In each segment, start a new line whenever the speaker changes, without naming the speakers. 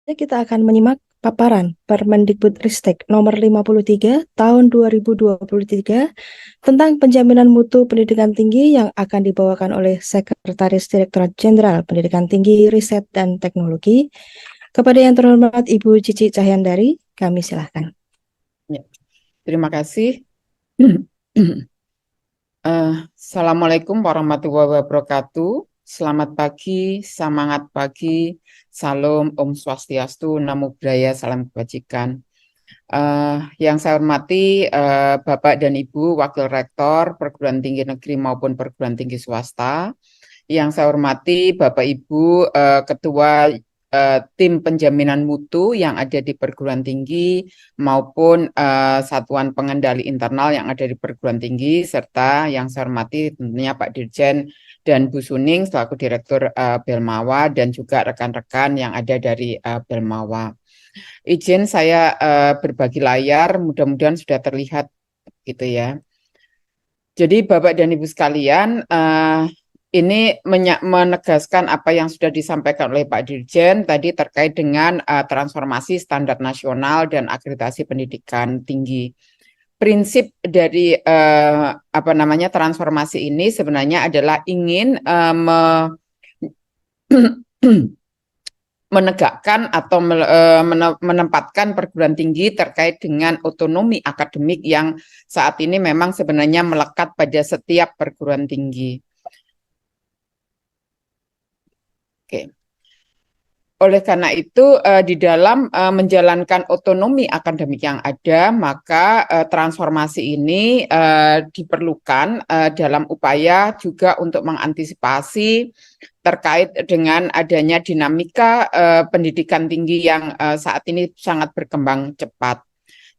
Kita akan menyimak paparan Permendikbudristek nomor 53 tahun 2023 tentang penjaminan mutu pendidikan tinggi yang akan dibawakan oleh Sekretaris Direktorat Jenderal Pendidikan Tinggi, Riset, dan Teknologi. Kepada yang terhormat Ibu Cici Cahyandari, kami silahkan.
Ya, terima kasih. Assalamualaikum warahmatullahi wabarakatuh. Selamat pagi, semangat pagi, salam, Om Swastiastu, Namo Buddhaya, salam kebajikan. Yang saya hormati Bapak dan Ibu Wakil Rektor Perguruan Tinggi Negeri maupun Perguruan Tinggi Swasta. Yang saya hormati Bapak Ibu Ketua tim penjaminan mutu yang ada di perguruan tinggi maupun satuan pengendali internal yang ada di perguruan tinggi, serta yang saya hormati tentunya Pak Dirjen dan Bu Suning selaku Direktur Belmawa dan juga rekan-rekan yang ada dari Belmawa. Izin saya berbagi layar, mudah-mudahan sudah terlihat gitu ya. Jadi Bapak dan Ibu sekalian, ini menegaskan apa yang sudah disampaikan oleh Pak Dirjen tadi terkait dengan transformasi standar nasional dan akreditasi pendidikan tinggi. Prinsip dari transformasi ini sebenarnya adalah ingin menegakkan atau menempatkan perguruan tinggi terkait dengan otonomi akademik yang saat ini memang sebenarnya melekat pada setiap perguruan tinggi. Oke. Oleh karena itu, di dalam menjalankan otonomi akademik yang ada, maka transformasi ini diperlukan dalam upaya juga untuk mengantisipasi terkait dengan adanya dinamika pendidikan tinggi yang saat ini sangat berkembang cepat.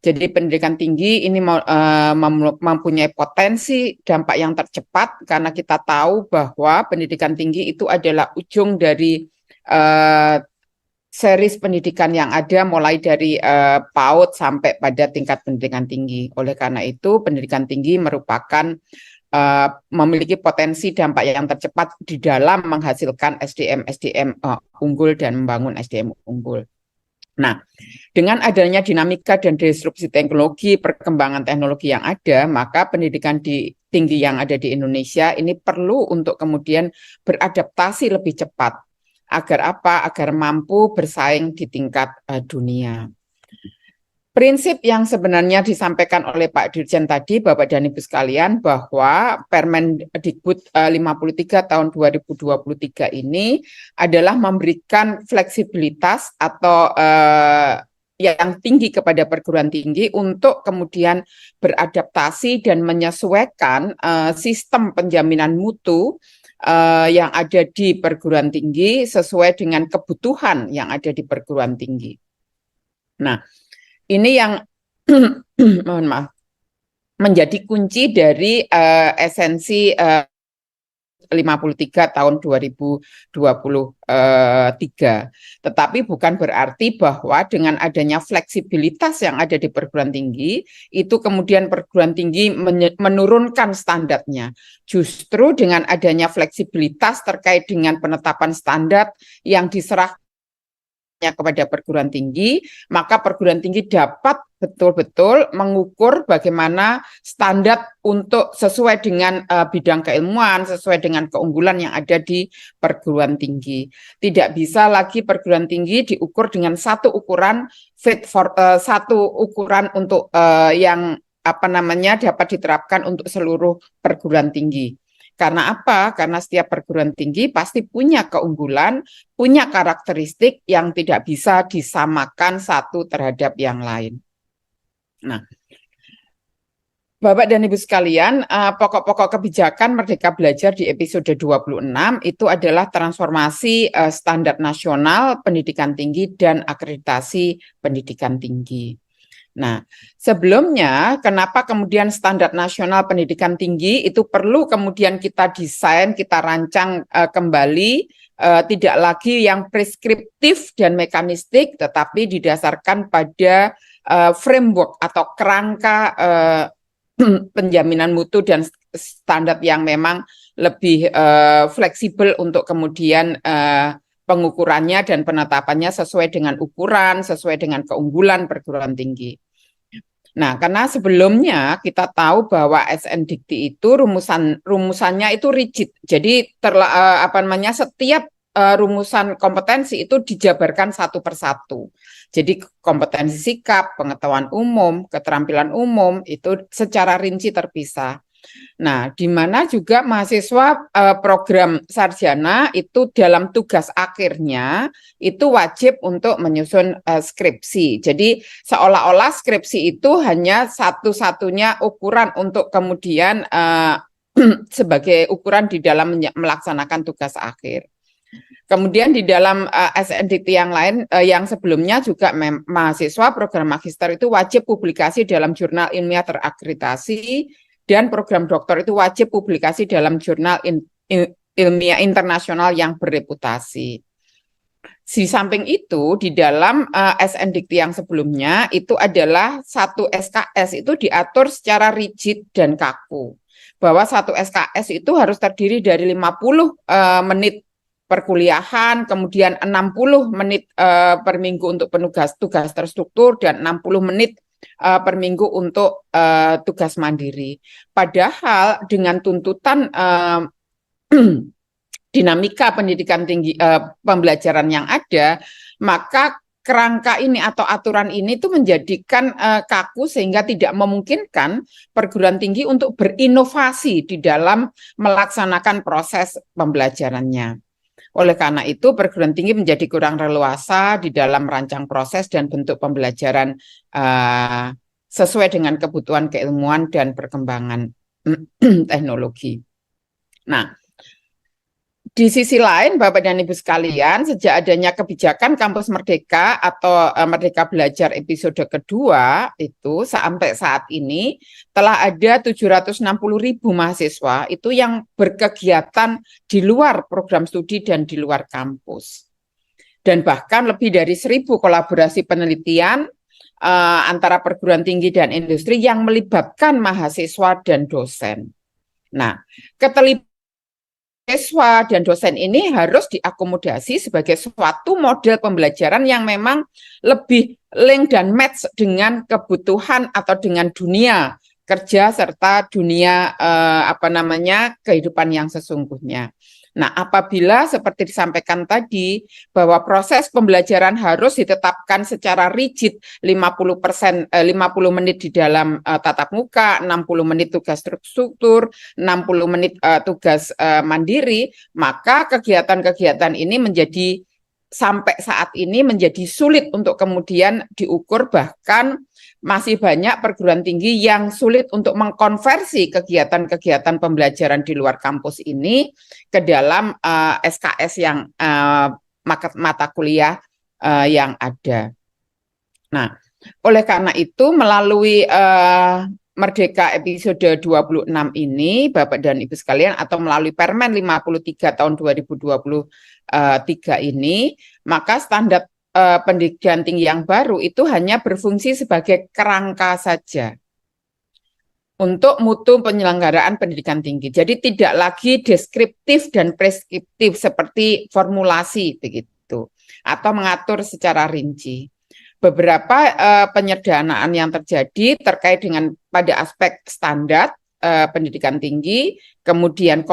Jadi pendidikan tinggi ini mempunyai potensi dampak yang tercepat karena kita tahu bahwa pendidikan tinggi itu adalah ujung dari series pendidikan yang ada mulai dari PAUD sampai pada tingkat pendidikan tinggi. Oleh karena itu, pendidikan tinggi merupakan memiliki potensi dampak yang tercepat di dalam menghasilkan SDM unggul dan membangun SDM unggul. Nah, dengan adanya dinamika dan disrupsi teknologi, perkembangan teknologi yang ada, maka pendidikan tinggi yang ada di Indonesia ini perlu untuk kemudian beradaptasi lebih cepat. Agar apa? Agar mampu bersaing di tingkat dunia. Prinsip yang sebenarnya disampaikan oleh Pak Dirjen tadi, Bapak dan Ibu sekalian, bahwa Permendikbud 53 tahun 2023 ini adalah memberikan fleksibilitas atau yang tinggi kepada perguruan tinggi untuk kemudian beradaptasi dan menyesuaikan sistem penjaminan mutu yang ada di perguruan tinggi sesuai dengan kebutuhan yang ada di perguruan tinggi. Nah, ini yang mohon maaf menjadi kunci dari esensi 53 tahun 2023. Tetapi bukan berarti bahwa dengan adanya fleksibilitas yang ada di perguruan tinggi, itu kemudian perguruan tinggi menurunkan standarnya. Justru dengan adanya fleksibilitas terkait dengan penetapan standar yang diserahkan kepada perguruan tinggi, maka perguruan tinggi dapat betul-betul mengukur bagaimana standar untuk sesuai dengan bidang keilmuan, sesuai dengan keunggulan yang ada di perguruan tinggi. Tidak bisa lagi perguruan tinggi diukur dengan satu ukuran satu ukuran untuk yang dapat diterapkan untuk seluruh perguruan tinggi. Karena apa? Karena setiap perguruan tinggi pasti punya keunggulan, punya karakteristik yang tidak bisa disamakan satu terhadap yang lain. Nah, Bapak dan Ibu sekalian, pokok-pokok kebijakan Merdeka Belajar di episode 26 itu adalah transformasi standar nasional pendidikan tinggi dan akreditasi pendidikan tinggi. Nah, sebelumnya kenapa kemudian standar nasional pendidikan tinggi itu perlu kemudian kita desain, kita rancang kembali, tidak lagi yang preskriptif dan mekanistik, tetapi didasarkan pada framework atau kerangka penjaminan mutu dan standar yang memang lebih fleksibel untuk kemudian pengukurannya dan penetapannya sesuai dengan ukuran, sesuai dengan keunggulan perguruan tinggi. Nah, karena sebelumnya kita tahu bahwa SNDikti itu rumusannya itu rigid. Jadi setiap rumusan kompetensi itu dijabarkan satu persatu. Jadi kompetensi sikap, pengetahuan umum, keterampilan umum itu secara rinci terpisah. Nah, di mana juga mahasiswa program sarjana itu dalam tugas akhirnya itu wajib untuk menyusun skripsi. Jadi seolah-olah skripsi itu hanya satu-satunya ukuran untuk kemudian sebagai ukuran di dalam melaksanakan tugas akhir. Kemudian di dalam SNDT yang lain yang sebelumnya juga mahasiswa program magister itu wajib publikasi dalam jurnal ilmiah terakreditasi dan program doktor itu wajib publikasi dalam jurnal ilmiah internasional yang bereputasi. Di samping itu di dalam SNDikti yang sebelumnya itu adalah satu SKS itu diatur secara rigid dan kaku. Bahwa satu SKS itu harus terdiri dari 50 menit perkuliahan, kemudian 60 menit per minggu untuk tugas terstruktur dan 60 menit per minggu untuk tugas mandiri. Padahal dengan tuntutan dinamika pendidikan tinggi pembelajaran yang ada, maka kerangka ini atau aturan ini tuh menjadikan kaku sehingga tidak memungkinkan perguruan tinggi untuk berinovasi di dalam melaksanakan proses pembelajarannya. Oleh karena itu, perguruan tinggi menjadi kurang leluasa di dalam merancang proses dan bentuk pembelajaran sesuai dengan kebutuhan keilmuan dan perkembangan teknologi. Nah, di sisi lain, Bapak dan Ibu sekalian, sejak adanya kebijakan Kampus Merdeka atau Merdeka Belajar episode kedua itu sampai saat ini telah ada 760.000 mahasiswa itu yang berkegiatan di luar program studi dan di luar kampus. Dan bahkan lebih dari 1.000 kolaborasi penelitian antara perguruan tinggi dan industri yang melibatkan mahasiswa dan dosen. Nah, keterlibatan siswa dan dosen ini harus diakomodasi sebagai suatu model pembelajaran yang memang lebih link dan match dengan kebutuhan atau dengan dunia kerja serta dunia kehidupan yang sesungguhnya. Nah, apabila seperti disampaikan tadi bahwa proses pembelajaran harus ditetapkan secara rigid 50 menit di dalam tatap muka, 60 menit tugas terstruktur, 60 menit tugas mandiri, maka kegiatan-kegiatan ini menjadi sampai saat ini menjadi sulit untuk kemudian diukur, bahkan masih banyak perguruan tinggi yang sulit untuk mengkonversi kegiatan-kegiatan pembelajaran di luar kampus ini ke dalam SKS yang mata kuliah yang ada. Nah, oleh karena itu melalui Merdeka episode 26 ini, Bapak dan Ibu sekalian, atau melalui Permen 53 tahun 2023 ini, maka standar pendidikan tinggi yang baru itu hanya berfungsi sebagai kerangka saja untuk mutu penyelenggaraan pendidikan tinggi. Jadi tidak lagi deskriptif dan preskriptif seperti formulasi begitu atau mengatur secara rinci. Beberapa penyederhanaan yang terjadi terkait dengan pada aspek standar pendidikan tinggi, kemudian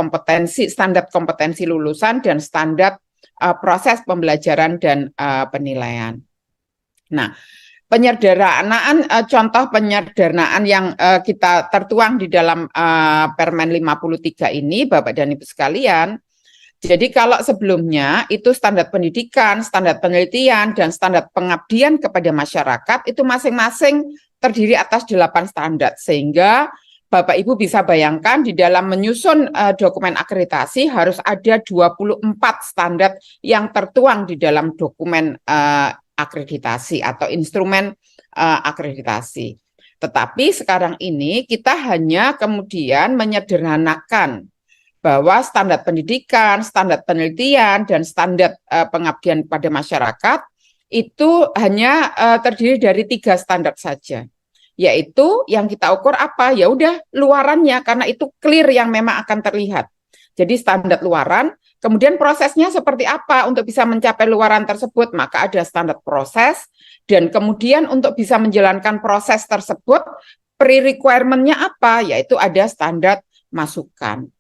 standar kompetensi lulusan dan standar proses pembelajaran dan penilaian. Nah, contoh penyederhanaan yang kita tertuang di dalam Permen 53 ini, Bapak dan Ibu sekalian. Jadi kalau sebelumnya itu standar pendidikan, standar penelitian, dan standar pengabdian kepada masyarakat itu masing-masing terdiri atas 8 standar, sehingga Bapak Ibu bisa bayangkan di dalam menyusun dokumen akreditasi harus ada 24 standar yang tertuang di dalam dokumen akreditasi atau instrumen akreditasi. Tetapi sekarang ini kita hanya kemudian menyederhanakan bahwa standar pendidikan, standar penelitian, dan standar pengabdian pada masyarakat itu hanya terdiri dari 3 standar saja. Yaitu yang kita ukur apa? Ya udah luarannya, karena itu clear yang memang akan terlihat. Jadi standar luaran, Kemudian prosesnya seperti apa untuk bisa mencapai luaran tersebut? Maka ada standar proses, dan kemudian untuk bisa menjalankan proses tersebut, pre-requirement-nya apa? Yaitu ada standar masukan.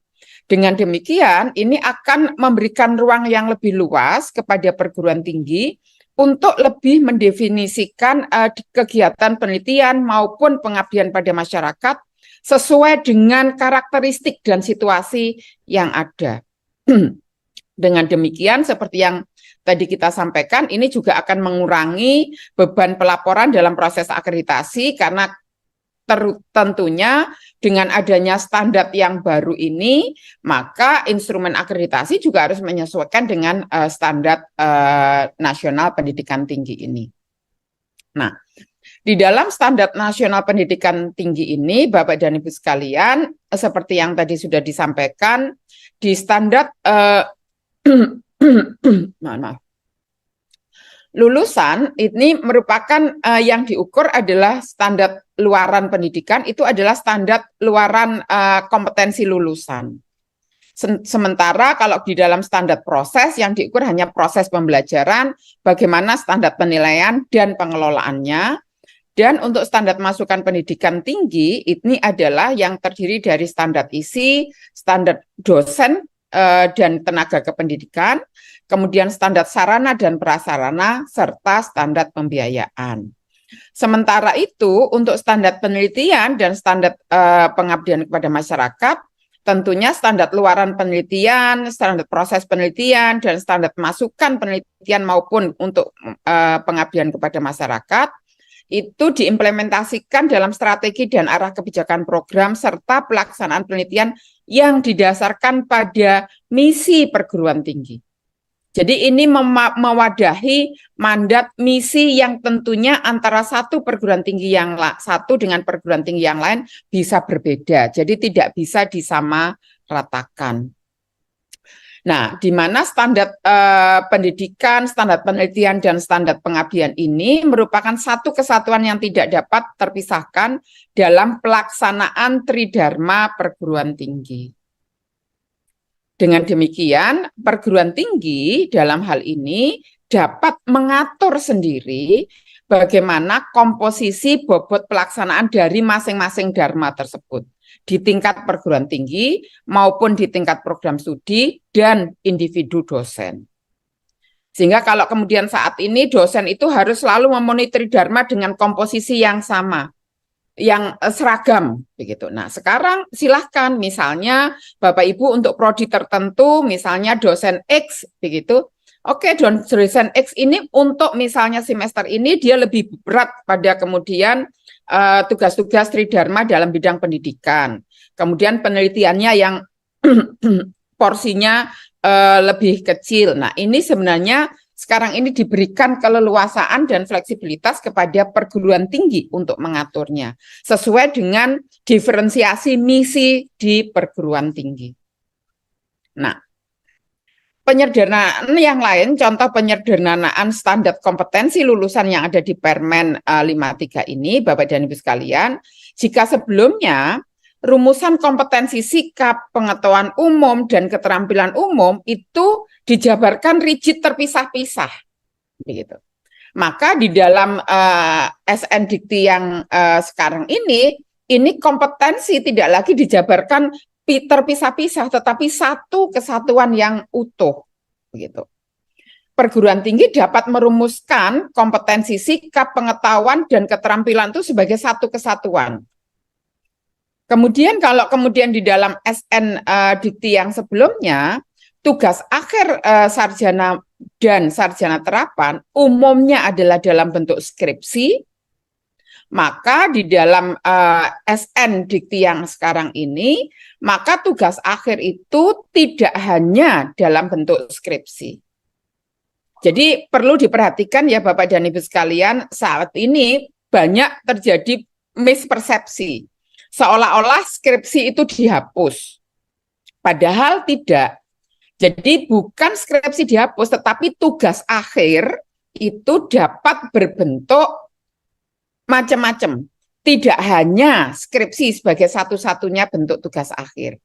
Dengan demikian, ini akan memberikan ruang yang lebih luas kepada perguruan tinggi untuk lebih mendefinisikan kegiatan penelitian maupun pengabdian pada masyarakat sesuai dengan karakteristik dan situasi yang ada. Dengan demikian, seperti yang tadi kita sampaikan, ini juga akan mengurangi beban pelaporan dalam proses akreditasi, karena tentunya dengan adanya standar yang baru ini, maka instrumen akreditasi juga harus menyesuaikan dengan standar nasional pendidikan tinggi ini. Nah, di dalam standar nasional pendidikan tinggi ini, Bapak dan Ibu sekalian, seperti yang tadi sudah disampaikan, di standar maaf, lulusan ini merupakan yang diukur adalah standar luaran pendidikan, itu adalah standar luaran kompetensi lulusan. Sementara kalau di dalam standar proses yang diukur hanya proses pembelajaran, bagaimana standar penilaian dan pengelolaannya. Dan untuk standar masukan pendidikan tinggi, ini adalah yang terdiri dari standar isi, standar dosen dan tenaga kependidikan, kemudian standar sarana dan prasarana, serta standar pembiayaan. Sementara itu, untuk standar penelitian dan standar pengabdian kepada masyarakat, tentunya standar luaran penelitian, standar proses penelitian, dan standar masukan penelitian maupun untuk pengabdian kepada masyarakat, itu diimplementasikan dalam strategi dan arah kebijakan program serta pelaksanaan penelitian yang didasarkan pada misi perguruan tinggi. Jadi ini mewadahi mandat misi yang tentunya antara satu perguruan tinggi yang satu dengan perguruan tinggi yang lain bisa berbeda. Jadi tidak bisa disamaratakan. Nah, di mana standar pendidikan, standar penelitian, dan standar pengabdian ini merupakan satu kesatuan yang tidak dapat terpisahkan dalam pelaksanaan tridharma perguruan tinggi. Dengan demikian, perguruan tinggi dalam hal ini dapat mengatur sendiri bagaimana komposisi bobot pelaksanaan dari masing-masing dharma tersebut di tingkat perguruan tinggi maupun di tingkat program studi dan individu dosen. Sehingga kalau kemudian saat ini dosen itu harus selalu memenuhi tridharma dengan komposisi yang sama, yang seragam begitu. Nah, sekarang silahkan misalnya Bapak Ibu untuk prodi tertentu, misalnya dosen X begitu. Oke, dosen X ini untuk misalnya semester ini dia lebih berat pada kemudian tugas-tugas tridharma dalam bidang pendidikan. Kemudian penelitiannya yang porsinya lebih kecil. Nah, ini sebenarnya sekarang ini diberikan keleluasaan dan fleksibilitas kepada perguruan tinggi untuk mengaturnya sesuai dengan diferensiasi misi di perguruan tinggi. Nah, penyederhanaan yang lain, contoh penyederhanaan standar kompetensi lulusan yang ada di Permen 53 ini, Bapak dan Ibu sekalian, jika sebelumnya rumusan kompetensi sikap, pengetahuan umum, dan keterampilan umum itu dijabarkan rigid terpisah-pisah, begitu. Maka di dalam SN Dikti yang sekarang ini kompetensi tidak lagi dijabarkan terpisah-pisah, tetapi satu kesatuan yang utuh, begitu. Perguruan tinggi dapat merumuskan kompetensi sikap, pengetahuan, dan keterampilan itu sebagai satu kesatuan. Kemudian kalau kemudian di dalam SN Dikti yang sebelumnya, tugas akhir sarjana dan sarjana terapan umumnya adalah dalam bentuk skripsi, maka di dalam SN Dikti yang sekarang ini, maka tugas akhir itu tidak hanya dalam bentuk skripsi. Jadi perlu diperhatikan ya Bapak dan Ibu sekalian, saat ini banyak terjadi mispersepsi. Seolah-olah skripsi itu dihapus. Padahal tidak. Jadi bukan skripsi dihapus, tetapi tugas akhir itu dapat berbentuk macam-macam. Tidak hanya skripsi sebagai satu-satunya bentuk tugas akhir.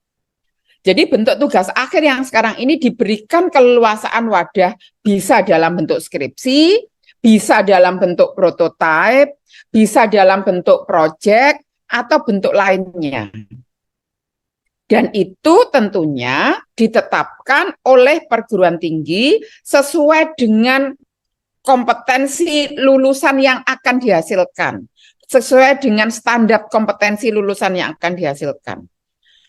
Jadi bentuk tugas akhir yang sekarang ini diberikan keleluasaan wadah, bisa dalam bentuk skripsi, bisa dalam bentuk prototype, bisa dalam bentuk project, atau bentuk lainnya. Dan itu tentunya ditetapkan oleh perguruan tinggi sesuai dengan kompetensi lulusan yang akan dihasilkan, sesuai dengan standar kompetensi lulusan yang akan dihasilkan.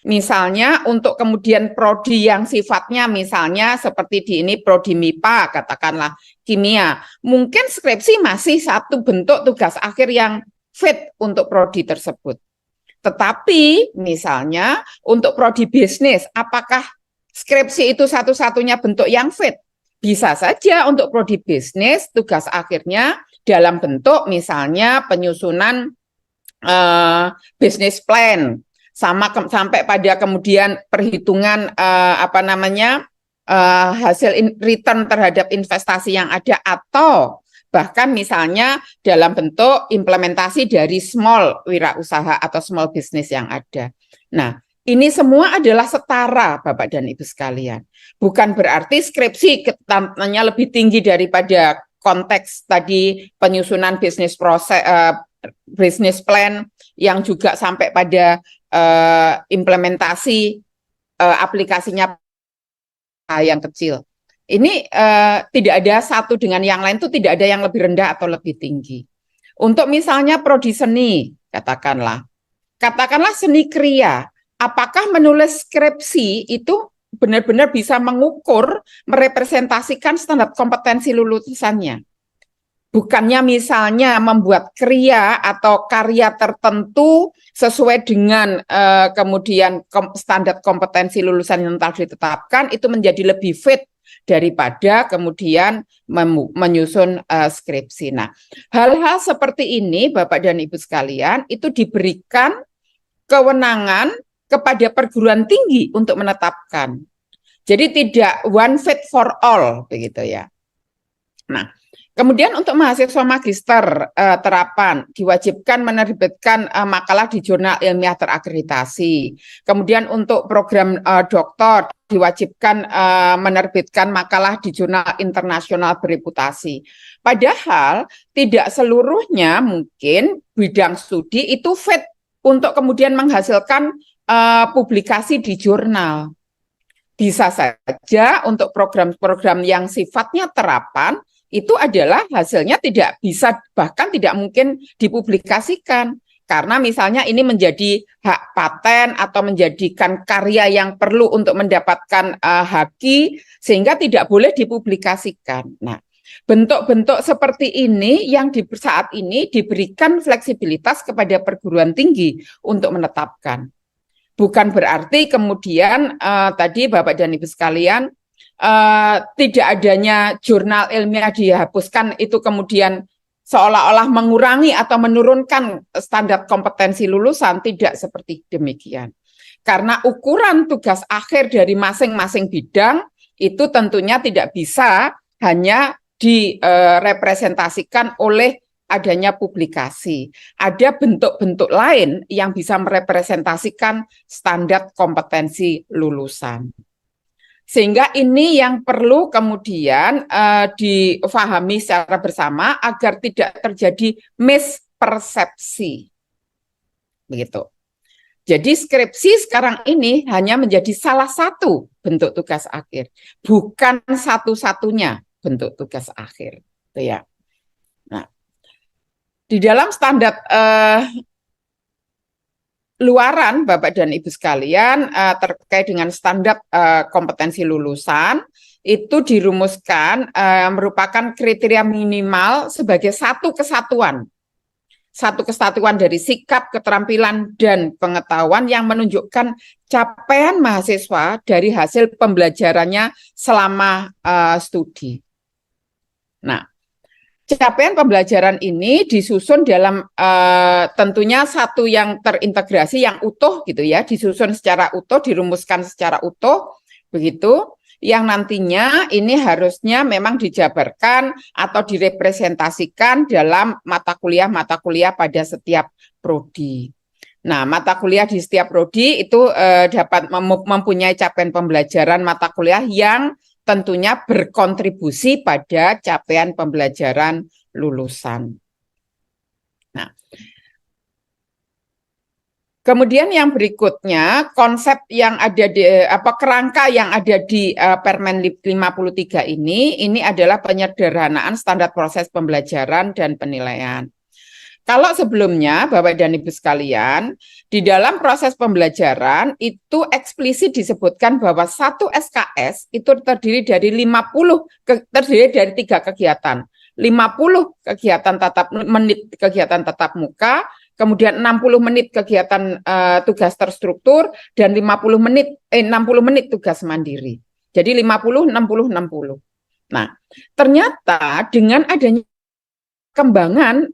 Misalnya untuk kemudian prodi yang sifatnya misalnya seperti di ini prodi MIPA, katakanlah kimia, mungkin skripsi masih satu bentuk tugas akhir yang fit untuk prodi tersebut. Tetapi misalnya untuk prodi bisnis, apakah skripsi itu satu-satunya bentuk yang fit? Bisa saja untuk prodi bisnis tugas akhirnya dalam bentuk misalnya penyusunan business plan, sampai pada kemudian perhitungan hasil return terhadap investasi yang ada, atau bahkan misalnya dalam bentuk implementasi dari small wirausaha atau small business yang ada. Nah, ini semua adalah setara Bapak dan Ibu sekalian. Bukan berarti skripsi ketentuannya lebih tinggi daripada konteks tadi penyusunan bisnis proses, business plan yang juga sampai pada implementasi aplikasinya yang kecil. Ini tidak ada satu dengan yang lain, itu tidak ada yang lebih rendah atau lebih tinggi. Untuk misalnya prodi seni, katakanlah seni kriya, apakah menulis skripsi itu benar-benar bisa mengukur, merepresentasikan standar kompetensi lulusannya? Bukannya misalnya membuat kriya atau karya tertentu sesuai dengan kemudian standar kompetensi lulusan yang telah ditetapkan, itu menjadi lebih fit daripada kemudian menyusun skripsi. Nah, hal-hal seperti ini Bapak dan Ibu sekalian itu diberikan kewenangan kepada perguruan tinggi untuk menetapkan. Jadi tidak one fit for all begitu ya. Nah, kemudian untuk mahasiswa magister terapan diwajibkan menerbitkan makalah di jurnal ilmiah terakreditasi. Kemudian untuk program doktor diwajibkan menerbitkan makalah di jurnal internasional bereputasi. Padahal tidak seluruhnya mungkin bidang studi itu fit untuk kemudian menghasilkan publikasi di jurnal. Bisa saja untuk program-program yang sifatnya terapan itu adalah hasilnya tidak bisa, bahkan tidak mungkin dipublikasikan. Karena misalnya ini menjadi hak paten atau menjadikan karya yang perlu untuk mendapatkan haki, sehingga tidak boleh dipublikasikan. Nah, bentuk-bentuk seperti ini yang saat ini diberikan fleksibilitas kepada perguruan tinggi untuk menetapkan. Bukan berarti kemudian tadi Bapak dan Ibu sekalian, tidak adanya jurnal ilmiah dihapuskan itu kemudian seolah-olah mengurangi atau menurunkan standar kompetensi lulusan, tidak seperti demikian. Karena ukuran tugas akhir dari masing-masing bidang itu tentunya tidak bisa hanya direpresentasikan oleh adanya publikasi. Ada bentuk-bentuk lain yang bisa merepresentasikan standar kompetensi lulusan. Sehingga ini yang perlu kemudian difahami secara bersama agar tidak terjadi mispersepsi. Begitu. Jadi skripsi sekarang ini hanya menjadi salah satu bentuk tugas akhir, bukan satu-satunya bentuk tugas akhir. Itu ya. Nah, di dalam standar luaran Bapak dan Ibu sekalian terkait dengan standar kompetensi lulusan itu dirumuskan merupakan kriteria minimal sebagai satu kesatuan dari sikap, keterampilan, dan pengetahuan yang menunjukkan capaian mahasiswa dari hasil pembelajarannya selama studi. Nah, capaian pembelajaran ini disusun dalam tentunya satu yang terintegrasi, yang utuh gitu ya, disusun secara utuh, dirumuskan secara utuh, begitu, yang nantinya ini harusnya memang dijabarkan atau direpresentasikan dalam mata kuliah pada setiap prodi. Nah, mata kuliah di setiap prodi itu dapat mempunyai capaian pembelajaran mata kuliah yang tentunya berkontribusi pada capaian pembelajaran lulusan. Nah, kemudian yang berikutnya, konsep yang ada di kerangka yang ada di Permen 53 ini adalah penyederhanaan standar proses pembelajaran dan penilaian. Kalau sebelumnya, Bapak dan Ibu sekalian, di dalam proses pembelajaran itu eksplisit disebutkan bahwa satu SKS itu terdiri dari 3 kegiatan. 50 kegiatan kegiatan tatap muka, kemudian 60 menit kegiatan tugas terstruktur, dan 60 menit tugas mandiri. Jadi 50, 60, 60. Nah, ternyata dengan adanya kembangan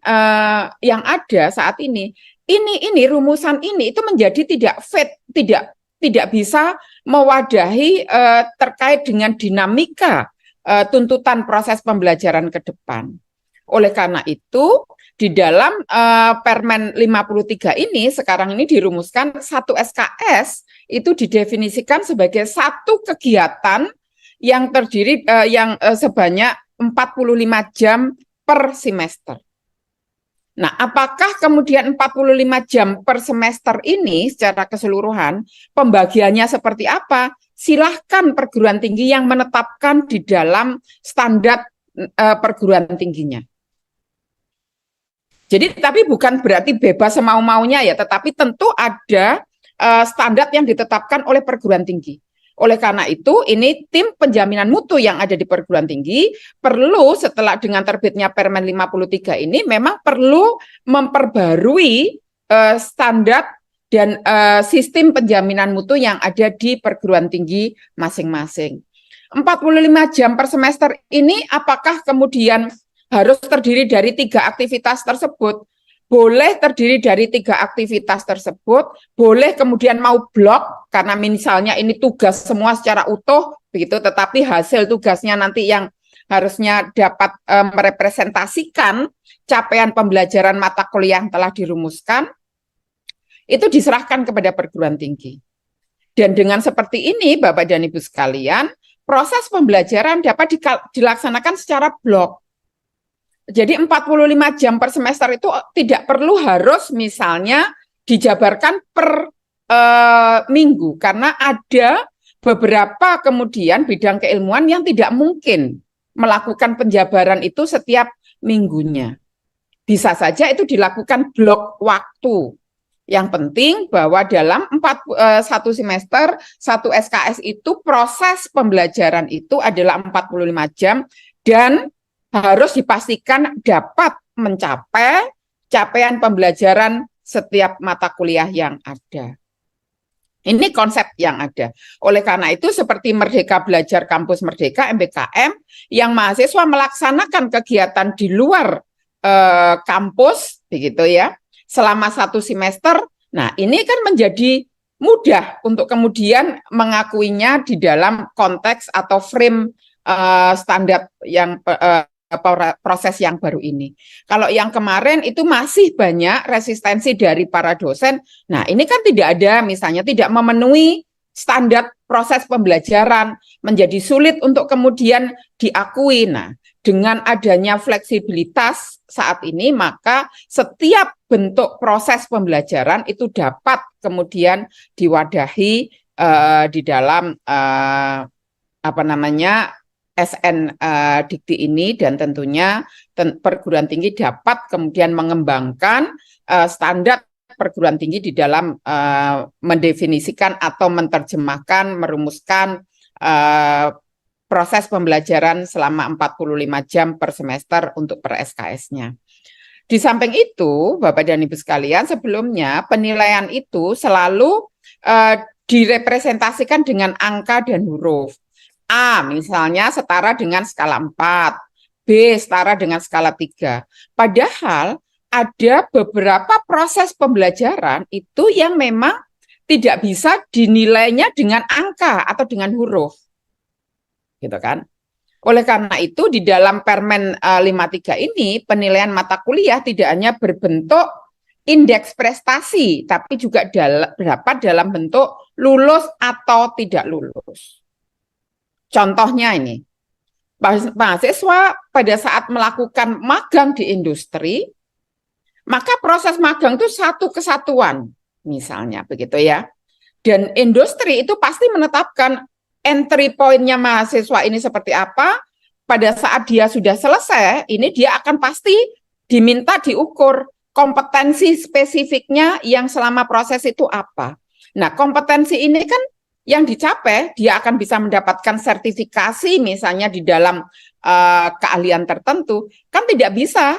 yang ada saat ini rumusan ini itu menjadi tidak fit, tidak bisa mewadahi terkait dengan dinamika tuntutan proses pembelajaran ke depan. Oleh karena itu, di dalam Permen 53 ini sekarang ini dirumuskan satu SKS itu didefinisikan sebagai satu kegiatan yang terdiri sebanyak 45 jam per semester. Nah, apakah kemudian 45 jam per semester ini secara keseluruhan pembagiannya seperti apa? Silahkan perguruan tinggi yang menetapkan di dalam standar perguruan tingginya. Jadi, tapi bukan berarti bebas semau-maunya ya, tetapi tentu ada standar yang ditetapkan oleh perguruan tinggi. Oleh karena itu, ini tim penjaminan mutu yang ada di perguruan tinggi perlu setelah dengan terbitnya Permen 53 ini memang perlu memperbarui standar dan sistem penjaminan mutu yang ada di perguruan tinggi masing-masing. 45 jam per semester ini apakah kemudian harus terdiri dari 3 aktivitas tersebut? Boleh terdiri dari 3 aktivitas tersebut, boleh kemudian mau blok, karena misalnya ini tugas semua secara utuh, begitu, tetapi hasil tugasnya nanti yang harusnya dapat merepresentasikan capaian pembelajaran mata kuliah yang telah dirumuskan, itu diserahkan kepada perguruan tinggi. Dan dengan seperti ini, Bapak dan Ibu sekalian, proses pembelajaran dapat dilaksanakan secara blok. Jadi 45 jam per semester itu tidak perlu harus misalnya dijabarkan per minggu, karena ada beberapa kemudian bidang keilmuan yang tidak mungkin melakukan penjabaran itu setiap minggunya. Bisa saja itu dilakukan blok waktu. Yang penting bahwa dalam satu semester, satu SKS itu proses pembelajaran itu adalah 45 jam dan harus dipastikan dapat mencapai capaian pembelajaran setiap mata kuliah yang ada. Ini konsep yang ada. Oleh karena itu, seperti Merdeka Belajar Kampus Merdeka, MBKM, yang mahasiswa melaksanakan kegiatan di luar kampus, begitu ya, selama 1 semester, nah ini kan menjadi mudah untuk kemudian mengakuinya di dalam konteks atau frame standar yang proses yang baru ini. Kalau yang kemarin itu masih banyak resistensi dari para dosen. Nah, ini kan tidak ada, misalnya tidak memenuhi standar proses pembelajaran, menjadi sulit untuk kemudian diakui. Nah, dengan adanya fleksibilitas saat ini, maka setiap bentuk proses pembelajaran itu dapat kemudian diwadahi di dalam SN Dikti ini, dan tentunya perguruan tinggi dapat kemudian mengembangkan standar perguruan tinggi di dalam mendefinisikan atau menerjemahkan, merumuskan proses pembelajaran selama 45 jam per semester untuk per SKS-nya. Di samping itu, Bapak dan Ibu sekalian, sebelumnya penilaian itu selalu direpresentasikan dengan angka dan huruf. A misalnya setara dengan skala 4, B setara dengan skala 3. Padahal ada beberapa proses pembelajaran itu yang memang tidak bisa dinilainya dengan angka atau dengan huruf. Gitu kan? Oleh karena itu di dalam Permen 53 ini penilaian mata kuliah tidak hanya berbentuk indeks prestasi, tapi juga dapat dalam bentuk lulus atau tidak lulus. Contohnya ini, mahasiswa pada saat melakukan magang di industri, maka proses magang itu satu kesatuan, misalnya begitu ya. Dan industri itu pasti menetapkan entry point-nya mahasiswa ini seperti apa. Pada saat dia sudah selesai, ini dia akan pasti diminta diukur kompetensi spesifiknya yang selama proses itu apa. Nah, kompetensi ini kan yang dicapai, dia akan bisa mendapatkan sertifikasi misalnya di dalam keahlian tertentu, kan tidak bisa.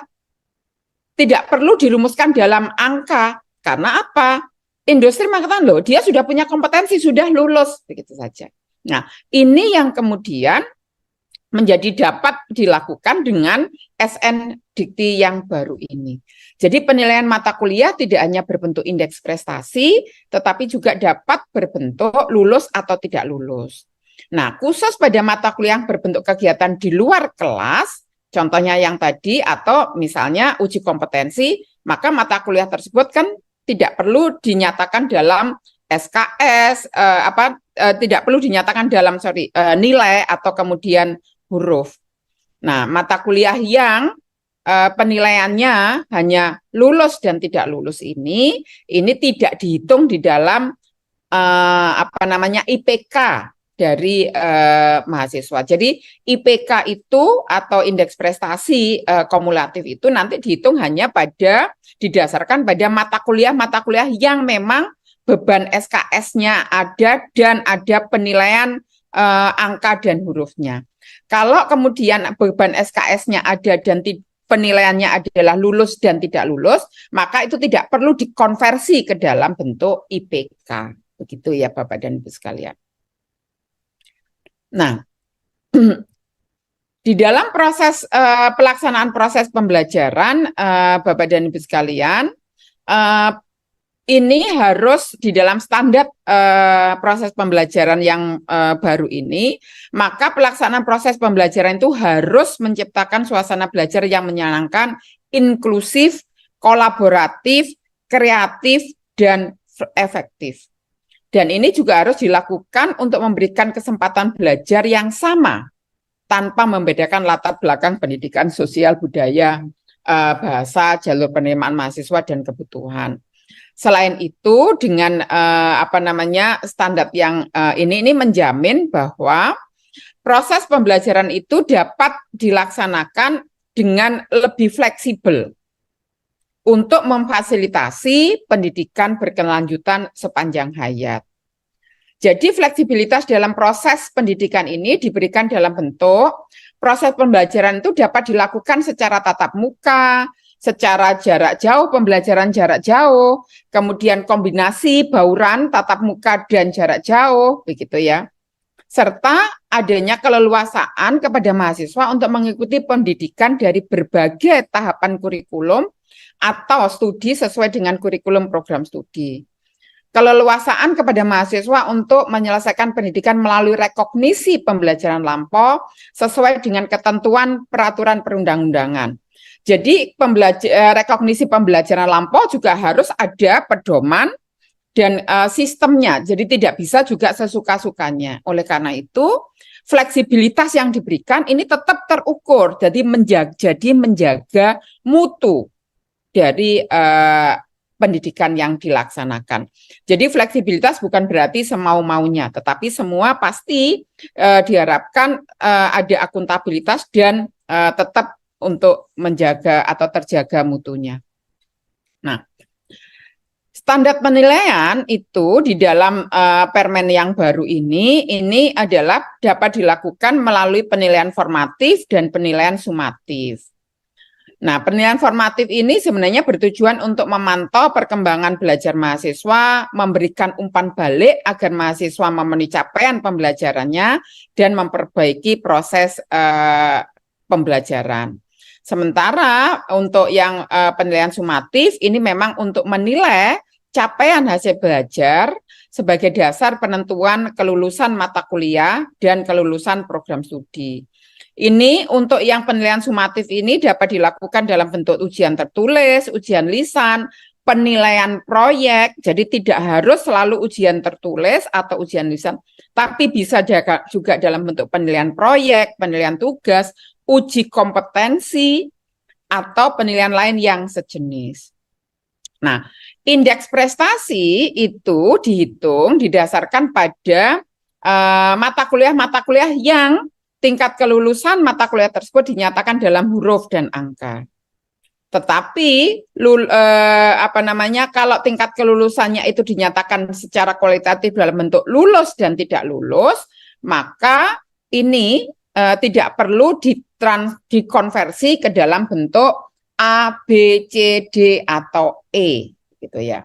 Tidak perlu dirumuskan dalam angka. Karena apa? Industri mengatakan, loh, dia sudah punya kompetensi, sudah lulus, begitu saja. Nah, ini yang kemudian menjadi dapat dilakukan dengan SN Dikti yang baru ini. Jadi penilaian mata kuliah tidak hanya berbentuk indeks prestasi, tetapi juga dapat berbentuk lulus atau tidak lulus. Nah, khusus pada mata kuliah yang berbentuk kegiatan di luar kelas, contohnya yang tadi, atau misalnya uji kompetensi, maka mata kuliah tersebut kan tidak perlu dinyatakan dalam SKS, tidak perlu dinyatakan dalam nilai atau kemudian huruf. Nah, mata kuliah yang penilaiannya hanya lulus dan tidak lulus ini tidak dihitung di dalam IPK dari mahasiswa. Jadi IPK itu atau indeks prestasi kumulatif itu nanti dihitung hanya didasarkan pada mata kuliah yang memang beban SKS-nya ada dan ada penilaian angka dan hurufnya. Kalau kemudian beban SKS-nya ada dan penilaiannya adalah lulus dan tidak lulus, maka itu tidak perlu dikonversi ke dalam bentuk IPK. Begitu ya Bapak dan Ibu sekalian. Nah, di dalam proses pelaksanaan proses pembelajaran, Bapak dan Ibu sekalian, ini harus di dalam standar proses pembelajaran yang baru ini, maka pelaksanaan proses pembelajaran itu harus menciptakan suasana belajar yang menyenangkan, inklusif, kolaboratif, kreatif, dan efektif. Dan ini juga harus dilakukan untuk memberikan kesempatan belajar yang sama, tanpa membedakan latar belakang pendidikan, sosial, budaya, bahasa, jalur penerimaan mahasiswa, dan kebutuhan. Selain itu, dengan standar yang ini menjamin bahwa proses pembelajaran itu dapat dilaksanakan dengan lebih fleksibel untuk memfasilitasi pendidikan berkelanjutan sepanjang hayat. Jadi fleksibilitas dalam proses pendidikan ini diberikan dalam bentuk proses pembelajaran itu dapat dilakukan secara tatap muka, secara jarak jauh, pembelajaran jarak jauh, kemudian kombinasi bauran tatap muka dan jarak jauh, begitu ya. Serta adanya keleluasaan kepada mahasiswa untuk mengikuti pendidikan dari berbagai tahapan kurikulum atau studi sesuai dengan kurikulum program studi. Keleluasaan kepada mahasiswa untuk menyelesaikan pendidikan melalui rekognisi pembelajaran lampau sesuai dengan ketentuan peraturan perundang-undangan. Jadi rekognisi pembelajaran lampau juga harus ada pedoman dan sistemnya. Jadi tidak bisa juga sesuka-sukanya. Oleh karena itu, fleksibilitas yang diberikan ini tetap terukur. Jadi menjaga mutu dari pendidikan yang dilaksanakan. Jadi fleksibilitas bukan berarti semau-maunya, tetapi semua pasti diharapkan ada akuntabilitas dan tetap untuk menjaga atau terjaga mutunya. Nah, standar penilaian itu di dalam permen yang baru ini adalah dapat dilakukan melalui penilaian formatif dan penilaian sumatif. Nah, penilaian formatif ini sebenarnya bertujuan untuk memantau perkembangan belajar mahasiswa, memberikan umpan balik agar mahasiswa memenuhi capaian pembelajarannya dan memperbaiki proses pembelajaran. Sementara untuk yang penilaian sumatif ini memang untuk menilai capaian hasil belajar sebagai dasar penentuan kelulusan mata kuliah dan kelulusan program studi. Ini untuk yang penilaian sumatif ini dapat dilakukan dalam bentuk ujian tertulis, ujian lisan, penilaian proyek, jadi tidak harus selalu ujian tertulis atau ujian lisan, tapi bisa juga dalam bentuk penilaian proyek, penilaian tugas, uji kompetensi, atau penilaian lain yang sejenis. Nah, indeks prestasi itu dihitung didasarkan pada mata kuliah yang tingkat kelulusan mata kuliah tersebut dinyatakan dalam huruf dan angka. Tetapi kalau tingkat kelulusannya itu dinyatakan secara kualitatif dalam bentuk lulus dan tidak lulus, maka ini tidak perlu dikonversi ke dalam bentuk A, B, C, D, atau E, gitu ya.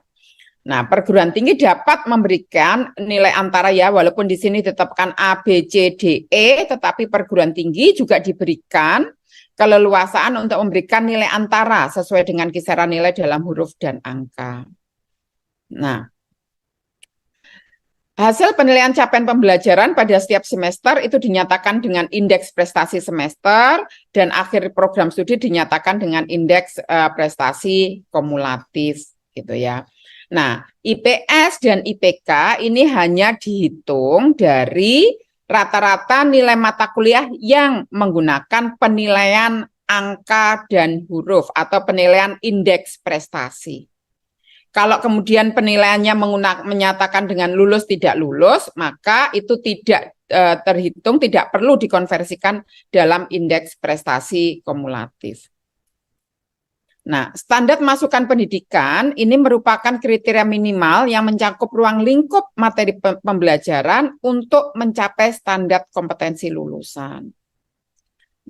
Nah, perguruan tinggi dapat memberikan nilai antara ya, walaupun di sini ditetapkan A, B, C, D, E, tetapi perguruan tinggi juga diberikan keleluasaan untuk memberikan nilai antara sesuai dengan kisaran nilai dalam huruf dan angka. Nah, hasil penilaian capaian pembelajaran pada setiap semester itu dinyatakan dengan indeks prestasi semester dan akhir program studi dinyatakan dengan indeks prestasi kumulatif, gitu ya. Nah, IPS dan IPK ini hanya dihitung dari rata-rata nilai mata kuliah yang menggunakan penilaian angka dan huruf atau penilaian indeks prestasi. Kalau kemudian penilaiannya menyatakan dengan lulus tidak lulus, maka itu tidak terhitung, tidak perlu dikonversikan dalam indeks prestasi kumulatif. Nah, standar masukan pendidikan ini merupakan kriteria minimal yang mencakup ruang lingkup materi pembelajaran untuk mencapai standar kompetensi lulusan.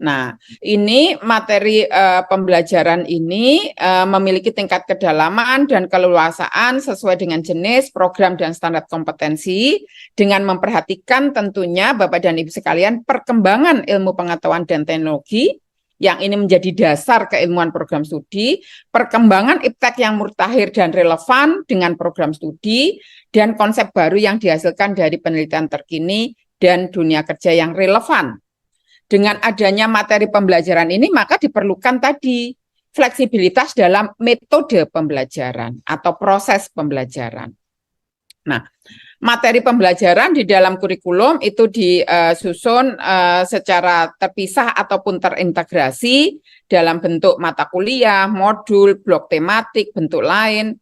Nah, ini materi pembelajaran ini memiliki tingkat kedalaman dan keleluasaan sesuai dengan jenis, program, dan standar kompetensi dengan memperhatikan tentunya Bapak dan Ibu sekalian perkembangan ilmu pengetahuan dan teknologi yang ini menjadi dasar keilmuan program studi, perkembangan iptek yang mutakhir dan relevan dengan program studi, dan konsep baru yang dihasilkan dari penelitian terkini dan dunia kerja yang relevan. Dengan adanya materi pembelajaran ini, maka diperlukan tadi fleksibilitas dalam metode pembelajaran atau proses pembelajaran. Nah, materi pembelajaran di dalam kurikulum itu disusun secara terpisah ataupun terintegrasi dalam bentuk mata kuliah, modul, blok tematik, bentuk lain.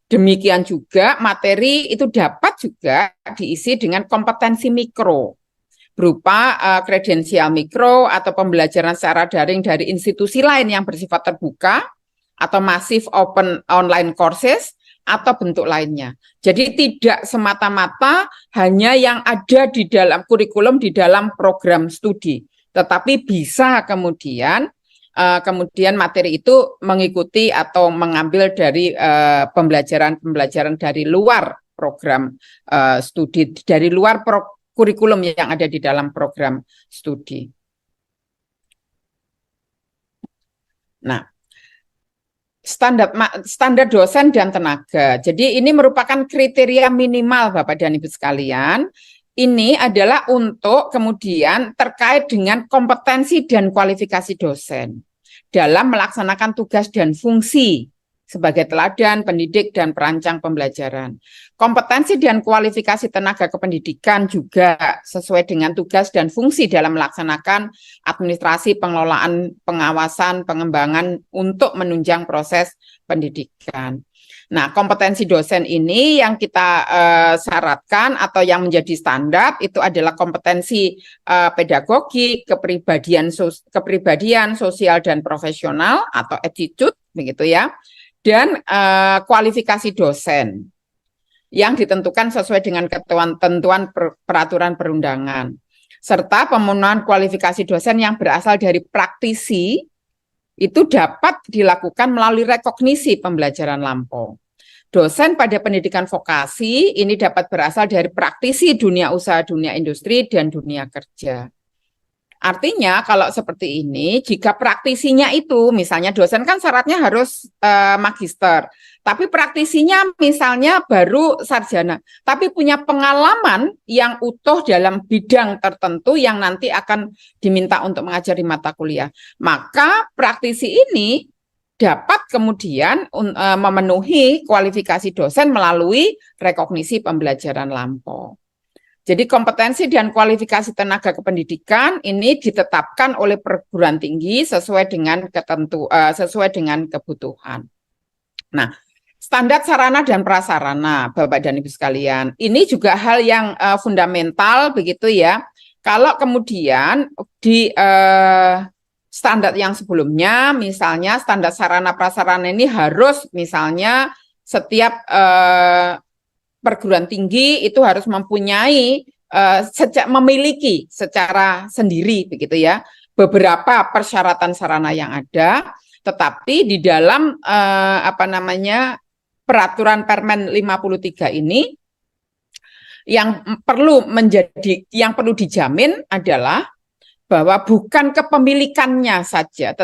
Demikian juga materi itu dapat juga diisi dengan kompetensi mikro, berupa kredensial mikro atau pembelajaran secara daring dari institusi lain yang bersifat terbuka atau masif open online courses atau bentuk lainnya. Jadi tidak semata-mata hanya yang ada di dalam kurikulum di dalam program studi, tetapi bisa kemudian materi itu mengikuti atau mengambil dari pembelajaran dari luar program studi, dari luar kurikulum yang ada di dalam program studi. Nah, standar dosen dan tenaga. Jadi ini merupakan kriteria minimal Bapak dan Ibu sekalian. Ini adalah untuk kemudian terkait dengan kompetensi dan kualifikasi dosen dalam melaksanakan tugas dan fungsi sebagai teladan, pendidik, dan perancang pembelajaran. Kompetensi dan kualifikasi tenaga kependidikan juga sesuai dengan tugas dan fungsi dalam melaksanakan administrasi, pengelolaan, pengawasan, pengembangan untuk menunjang proses pendidikan. Nah, kompetensi dosen ini yang kita syaratkan atau yang menjadi standar itu adalah kompetensi pedagogi, kepribadian sosial dan profesional atau attitude, begitu ya. Dan kualifikasi dosen yang ditentukan sesuai dengan ketentuan peraturan perundangan, serta pemenuhan kualifikasi dosen yang berasal dari praktisi itu dapat dilakukan melalui rekognisi pembelajaran lampau. Dosen pada pendidikan vokasi ini dapat berasal dari praktisi dunia usaha, dunia industri, dan dunia kerja. Artinya kalau seperti ini, jika praktisinya itu, misalnya dosen kan syaratnya harus magister, tapi praktisinya misalnya baru sarjana, tapi punya pengalaman yang utuh dalam bidang tertentu yang nanti akan diminta untuk mengajar di mata kuliah. Maka praktisi ini dapat kemudian memenuhi kualifikasi dosen melalui rekognisi pembelajaran lampau. Jadi kompetensi dan kualifikasi tenaga kependidikan ini ditetapkan oleh perguruan tinggi sesuai dengan kebutuhan. Nah, standar sarana dan prasarana, Bapak dan Ibu sekalian, ini juga hal yang fundamental begitu ya. Kalau kemudian di standar yang sebelumnya, misalnya standar sarana prasarana ini harus misalnya setiap perguruan tinggi itu harus mempunyai memiliki secara sendiri begitu ya beberapa persyaratan sarana yang ada, tetapi di dalam peraturan Permen 53 ini yang perlu dijamin adalah bahwa bukan kepemilikannya saja,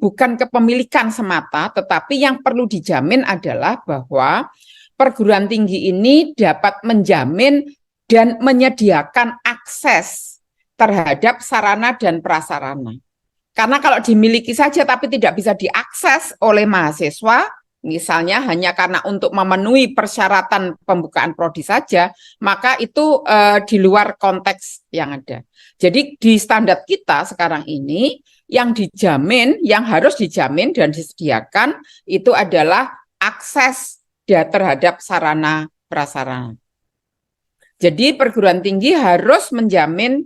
bukan kepemilikan semata, tetapi yang perlu dijamin adalah bahwa perguruan tinggi ini dapat menjamin dan menyediakan akses terhadap sarana dan prasarana. Karena kalau dimiliki saja tapi tidak bisa diakses oleh mahasiswa, misalnya hanya karena untuk memenuhi persyaratan pembukaan prodi saja, maka itu di luar konteks yang ada. Jadi di standar kita sekarang ini yang harus dijamin dan disediakan itu adalah akses terhadap sarana prasarana. Jadi perguruan tinggi harus menjamin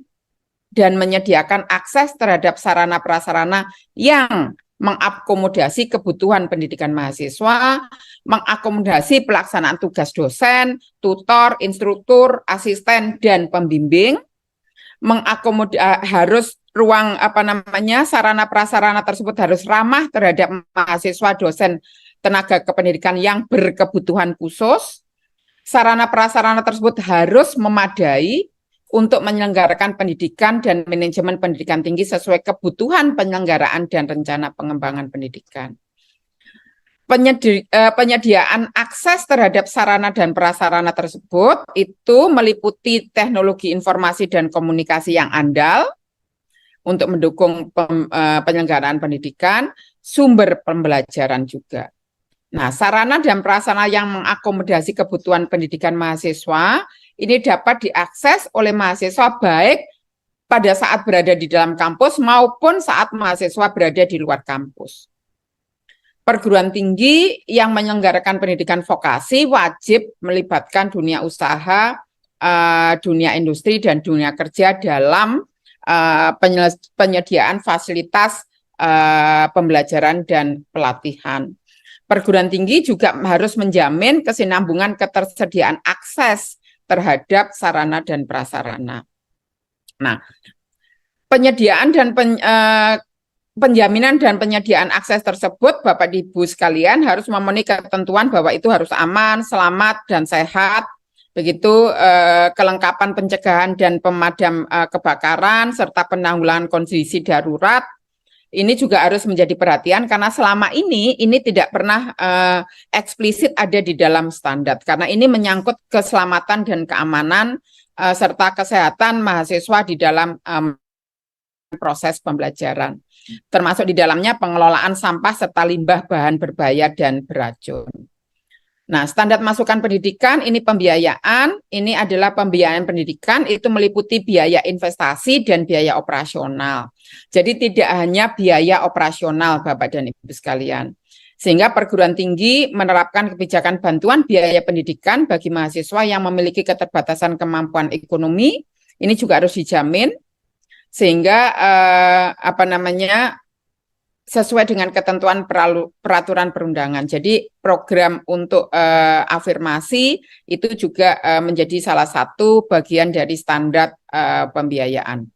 dan menyediakan akses terhadap sarana prasarana yang mengakomodasi kebutuhan pendidikan mahasiswa, mengakomodasi pelaksanaan tugas dosen, tutor, instruktur, asisten, dan pembimbing, harus sarana prasarana tersebut harus ramah terhadap mahasiswa, dosen, tenaga kependidikan yang berkebutuhan khusus. Sarana prasarana tersebut harus memadai untuk menyelenggarakan pendidikan dan manajemen pendidikan tinggi sesuai kebutuhan penyelenggaraan dan rencana pengembangan pendidikan. Penyediaan akses terhadap sarana dan prasarana tersebut itu meliputi teknologi informasi dan komunikasi yang andal untuk mendukung penyelenggaraan pendidikan, sumber pembelajaran juga. Nah, sarana dan prasarana yang mengakomodasi kebutuhan pendidikan mahasiswa ini dapat diakses oleh mahasiswa baik pada saat berada di dalam kampus maupun saat mahasiswa berada di luar kampus. Perguruan tinggi yang menyelenggarakan pendidikan vokasi wajib melibatkan dunia usaha, dunia industri, dan dunia kerja dalam penyediaan fasilitas pembelajaran dan pelatihan. Perguruan tinggi juga harus menjamin kesinambungan ketersediaan akses terhadap sarana dan prasarana. Nah, penjaminan dan penyediaan akses tersebut, Bapak Ibu sekalian, harus memenuhi ketentuan bahwa itu harus aman, selamat, dan sehat. Begitu kelengkapan pencegahan dan pemadam kebakaran serta penanggulangan kondisi darurat. Ini juga harus menjadi perhatian karena selama ini tidak pernah eksplisit ada di dalam standar karena ini menyangkut keselamatan dan keamanan serta kesehatan mahasiswa di dalam proses pembelajaran, termasuk di dalamnya pengelolaan sampah serta limbah bahan berbahaya dan beracun. Nah, standar masukan pendidikan ini pembiayaan, ini adalah pembiayaan pendidikan itu meliputi biaya investasi dan biaya operasional. Jadi tidak hanya biaya operasional Bapak dan Ibu sekalian. Sehingga perguruan tinggi menerapkan kebijakan bantuan biaya pendidikan bagi mahasiswa yang memiliki keterbatasan kemampuan ekonomi, ini juga harus dijamin sehingga sesuai dengan ketentuan peraturan perundangan. Jadi program untuk afirmasi itu juga menjadi salah satu bagian dari standar pembiayaan.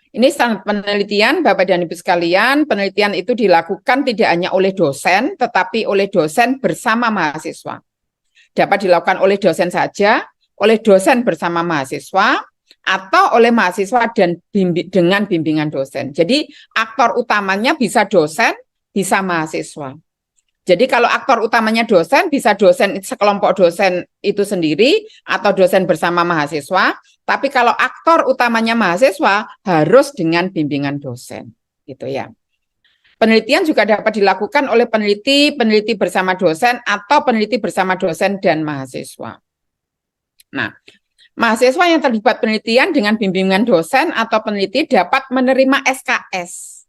Ini standar penelitian, Bapak dan Ibu sekalian, penelitian itu dilakukan tidak hanya oleh dosen, tetapi oleh dosen bersama mahasiswa. Dapat dilakukan oleh dosen saja, oleh dosen bersama mahasiswa, atau oleh mahasiswa dan dengan bimbingan dosen. Jadi aktor utamanya bisa dosen, bisa mahasiswa. Jadi kalau aktor utamanya dosen, bisa dosen sekelompok dosen itu sendiri atau dosen bersama mahasiswa. Tapi kalau aktor utamanya mahasiswa harus dengan bimbingan dosen, gitu ya. Penelitian juga dapat dilakukan oleh peneliti, peneliti bersama dosen, atau peneliti bersama dosen dan mahasiswa. Nah, mahasiswa yang terlibat penelitian dengan bimbingan dosen atau peneliti dapat menerima SKS.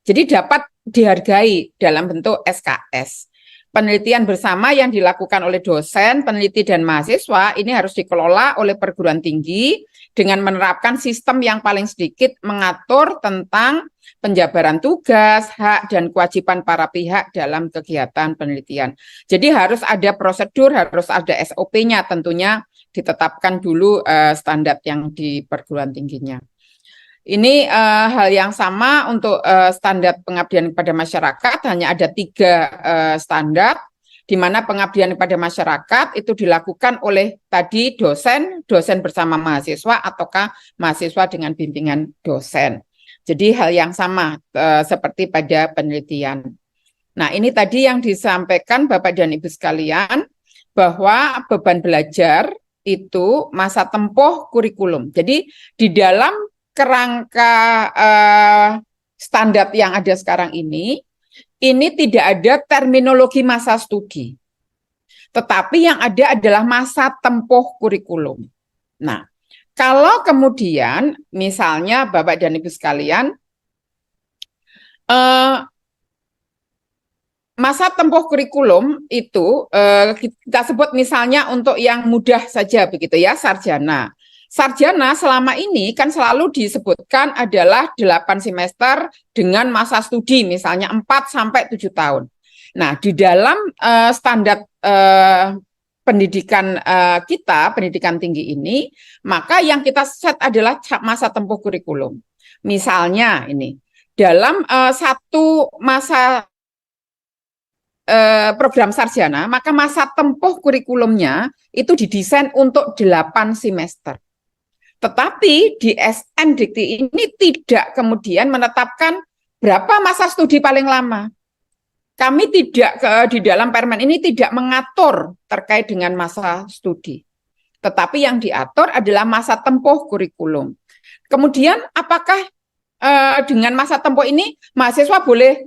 Jadi dapat dihargai dalam bentuk SKS. Penelitian bersama yang dilakukan oleh dosen, peneliti, dan mahasiswa ini harus dikelola oleh perguruan tinggi dengan menerapkan sistem yang paling sedikit mengatur tentang penjabaran tugas, hak, dan kewajiban para pihak dalam kegiatan penelitian. Jadi harus ada prosedur, harus ada SOP-nya, tentunya ditetapkan dulu standar yang di perguruan tingginya. Ini hal yang sama untuk standar pengabdian kepada masyarakat, hanya ada 3 standar, di mana pengabdian kepada masyarakat itu dilakukan oleh tadi dosen, dosen bersama mahasiswa, ataukah mahasiswa dengan bimbingan dosen. Jadi hal yang sama seperti pada penelitian. Nah, ini tadi yang disampaikan Bapak dan Ibu sekalian, bahwa beban belajar itu masa tempuh kurikulum. Jadi di dalam kerangka standar yang ada sekarang ini tidak ada terminologi masa studi. Tetapi yang ada adalah masa tempuh kurikulum. Nah, kalau kemudian misalnya Bapak dan Ibu sekalian, masa tempuh kurikulum itu kita sebut misalnya untuk yang mudah saja begitu ya, sarjana. Sarjana selama ini kan selalu disebutkan adalah 8 semester dengan masa studi misalnya 4 sampai 7 tahun. Nah, di dalam standar pendidikan kita, pendidikan tinggi ini, maka yang kita set adalah masa tempuh kurikulum. Misalnya ini, dalam satu masa program sarjana, maka masa tempuh kurikulumnya itu didesain untuk 8 semester. Tetapi di SN Dikti ini tidak kemudian menetapkan berapa masa studi paling lama. Kami tidak di dalam permen ini tidak mengatur terkait dengan masa studi. Tetapi yang diatur adalah masa tempuh kurikulum. Kemudian apakah dengan masa tempuh ini mahasiswa boleh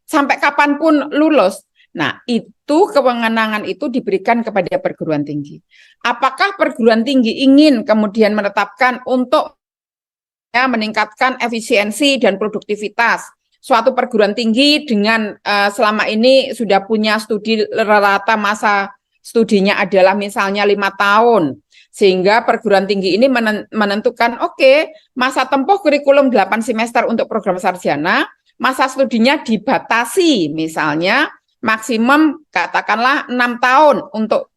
sampai kapanpun lulus? Nah, itu kewenangan itu diberikan kepada perguruan tinggi. Apakah perguruan tinggi ingin kemudian menetapkan untuk meningkatkan efisiensi dan produktivitas suatu perguruan tinggi dengan selama ini sudah punya studi rata masa studinya adalah misalnya 5 tahun, sehingga perguruan tinggi ini menentukan oke, masa tempuh kurikulum 8 semester untuk program sarjana, masa studinya dibatasi misalnya maksimum katakanlah 6 tahun untuk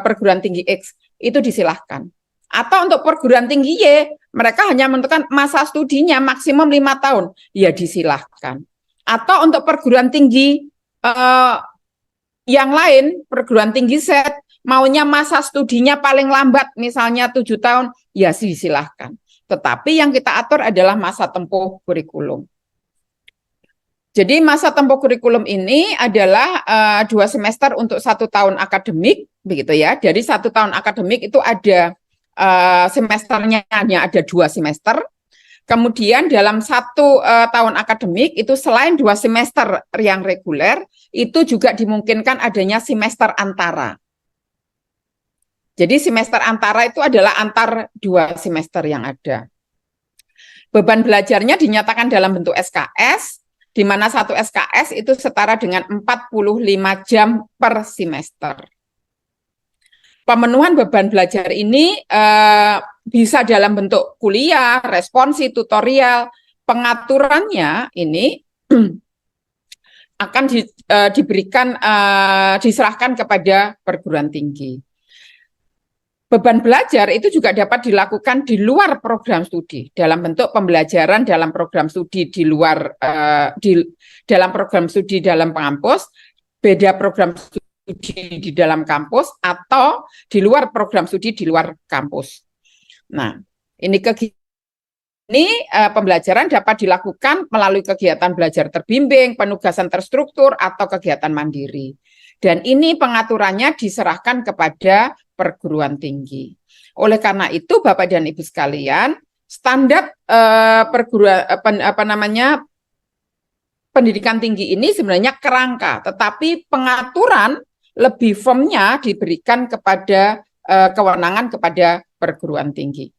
perguruan tinggi X, itu disilahkan. Atau untuk perguruan tinggi Y, mereka hanya menentukan masa studinya maksimum 5 tahun, ya disilahkan. Atau untuk perguruan tinggi yang lain, perguruan tinggi Z, maunya masa studinya paling lambat misalnya 7 tahun, ya disilahkan. Tetapi yang kita atur adalah masa tempuh kurikulum. Jadi masa tempuh kurikulum ini adalah 2 semester untuk 1 tahun akademik, begitu ya. Dari 1 tahun akademik itu ada semesternya hanya ada 2 semester. Kemudian dalam 1 tahun akademik itu selain 2 semester yang reguler, itu juga dimungkinkan adanya semester antara. Jadi semester antara itu adalah antar 2 semester yang ada. Beban belajarnya dinyatakan dalam bentuk SKS, di mana 1 SKS itu setara dengan 45 jam per semester. Pemenuhan beban belajar ini bisa dalam bentuk kuliah, responsi, tutorial. Pengaturannya ini akan diberikan, diserahkan kepada perguruan tinggi. Beban belajar itu juga dapat dilakukan di luar program studi, dalam bentuk pembelajaran dalam program studi di luar, dalam program studi dalam kampus, beda program studi di dalam kampus, atau di luar program studi di luar kampus. Nah, ini pembelajaran dapat dilakukan melalui kegiatan belajar terbimbing, penugasan terstruktur, atau kegiatan mandiri. Dan ini pengaturannya diserahkan kepada perguruan tinggi. Oleh karena itu, Bapak dan Ibu sekalian, standar pendidikan tinggi ini sebenarnya kerangka, tetapi pengaturan lebih firmnya diberikan kepada kewenangan kepada perguruan tinggi.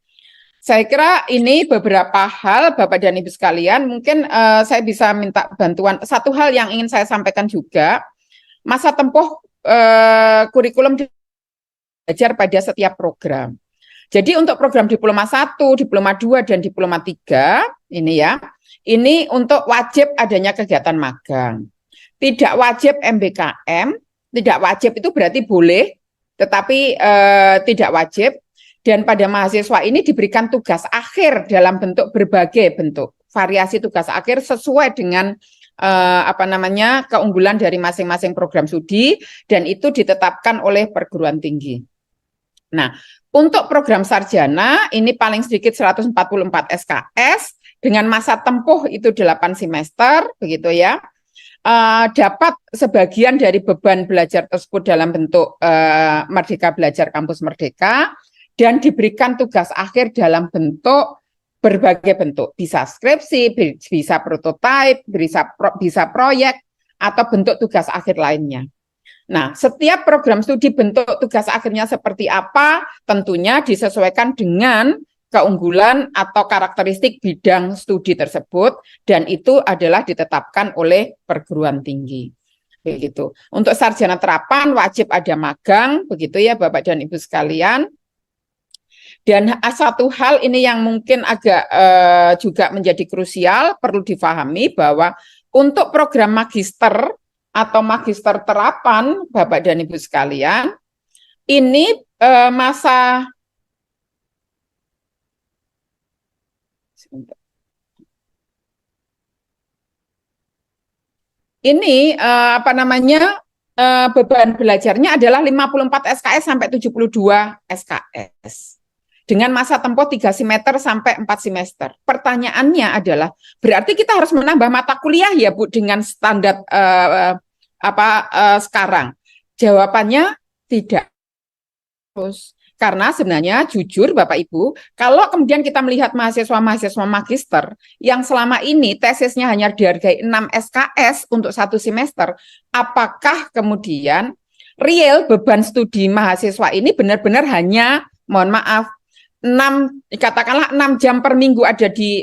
Saya kira ini beberapa hal, Bapak dan Ibu sekalian, mungkin saya bisa minta bantuan. Satu hal yang ingin saya sampaikan juga, masa tempuh kurikulum belajar pada setiap program. Jadi untuk program Diploma 1, Diploma 2, dan Diploma 3, ini ya, ini untuk wajib adanya kegiatan magang. Tidak wajib MBKM, tidak wajib itu berarti boleh, tetapi tidak wajib. Dan pada mahasiswa ini diberikan tugas akhir dalam bentuk berbagai bentuk variasi tugas akhir sesuai dengan keunggulan dari masing-masing program studi, dan itu ditetapkan oleh perguruan tinggi. Nah, untuk program sarjana ini paling sedikit 144 SKS dengan masa tempuh itu 8 semester, begitu ya. Dapat sebagian dari beban belajar tersebut dalam bentuk Merdeka Belajar Kampus Merdeka, dan diberikan tugas akhir dalam bentuk berbagai bentuk, bisa skripsi, bisa prototipe, bisa proyek, atau bentuk tugas akhir lainnya. Nah, setiap program studi bentuk tugas akhirnya seperti apa, tentunya disesuaikan dengan keunggulan atau karakteristik bidang studi tersebut, dan itu adalah ditetapkan oleh perguruan tinggi. Begitu. Untuk sarjana terapan wajib ada magang, begitu ya Bapak dan Ibu sekalian. Dan satu hal ini yang mungkin agak juga menjadi krusial, perlu difahami bahwa untuk program magister atau magister terapan, Bapak dan Ibu sekalian, ini masa ini beban belajarnya adalah 54 SKS sampai 72 SKS. Dengan masa tempuh 3 semester sampai 4 semester. Pertanyaannya adalah, berarti kita harus menambah mata kuliah ya Bu dengan standar sekarang? Jawabannya tidak. Terus karena sebenarnya jujur Bapak Ibu, kalau kemudian kita melihat mahasiswa-mahasiswa magister yang selama ini tesisnya hanya dihargai 6 SKS untuk 1 semester, apakah kemudian real beban studi mahasiswa ini benar-benar hanya, mohon maaf, 6 jam per minggu ada di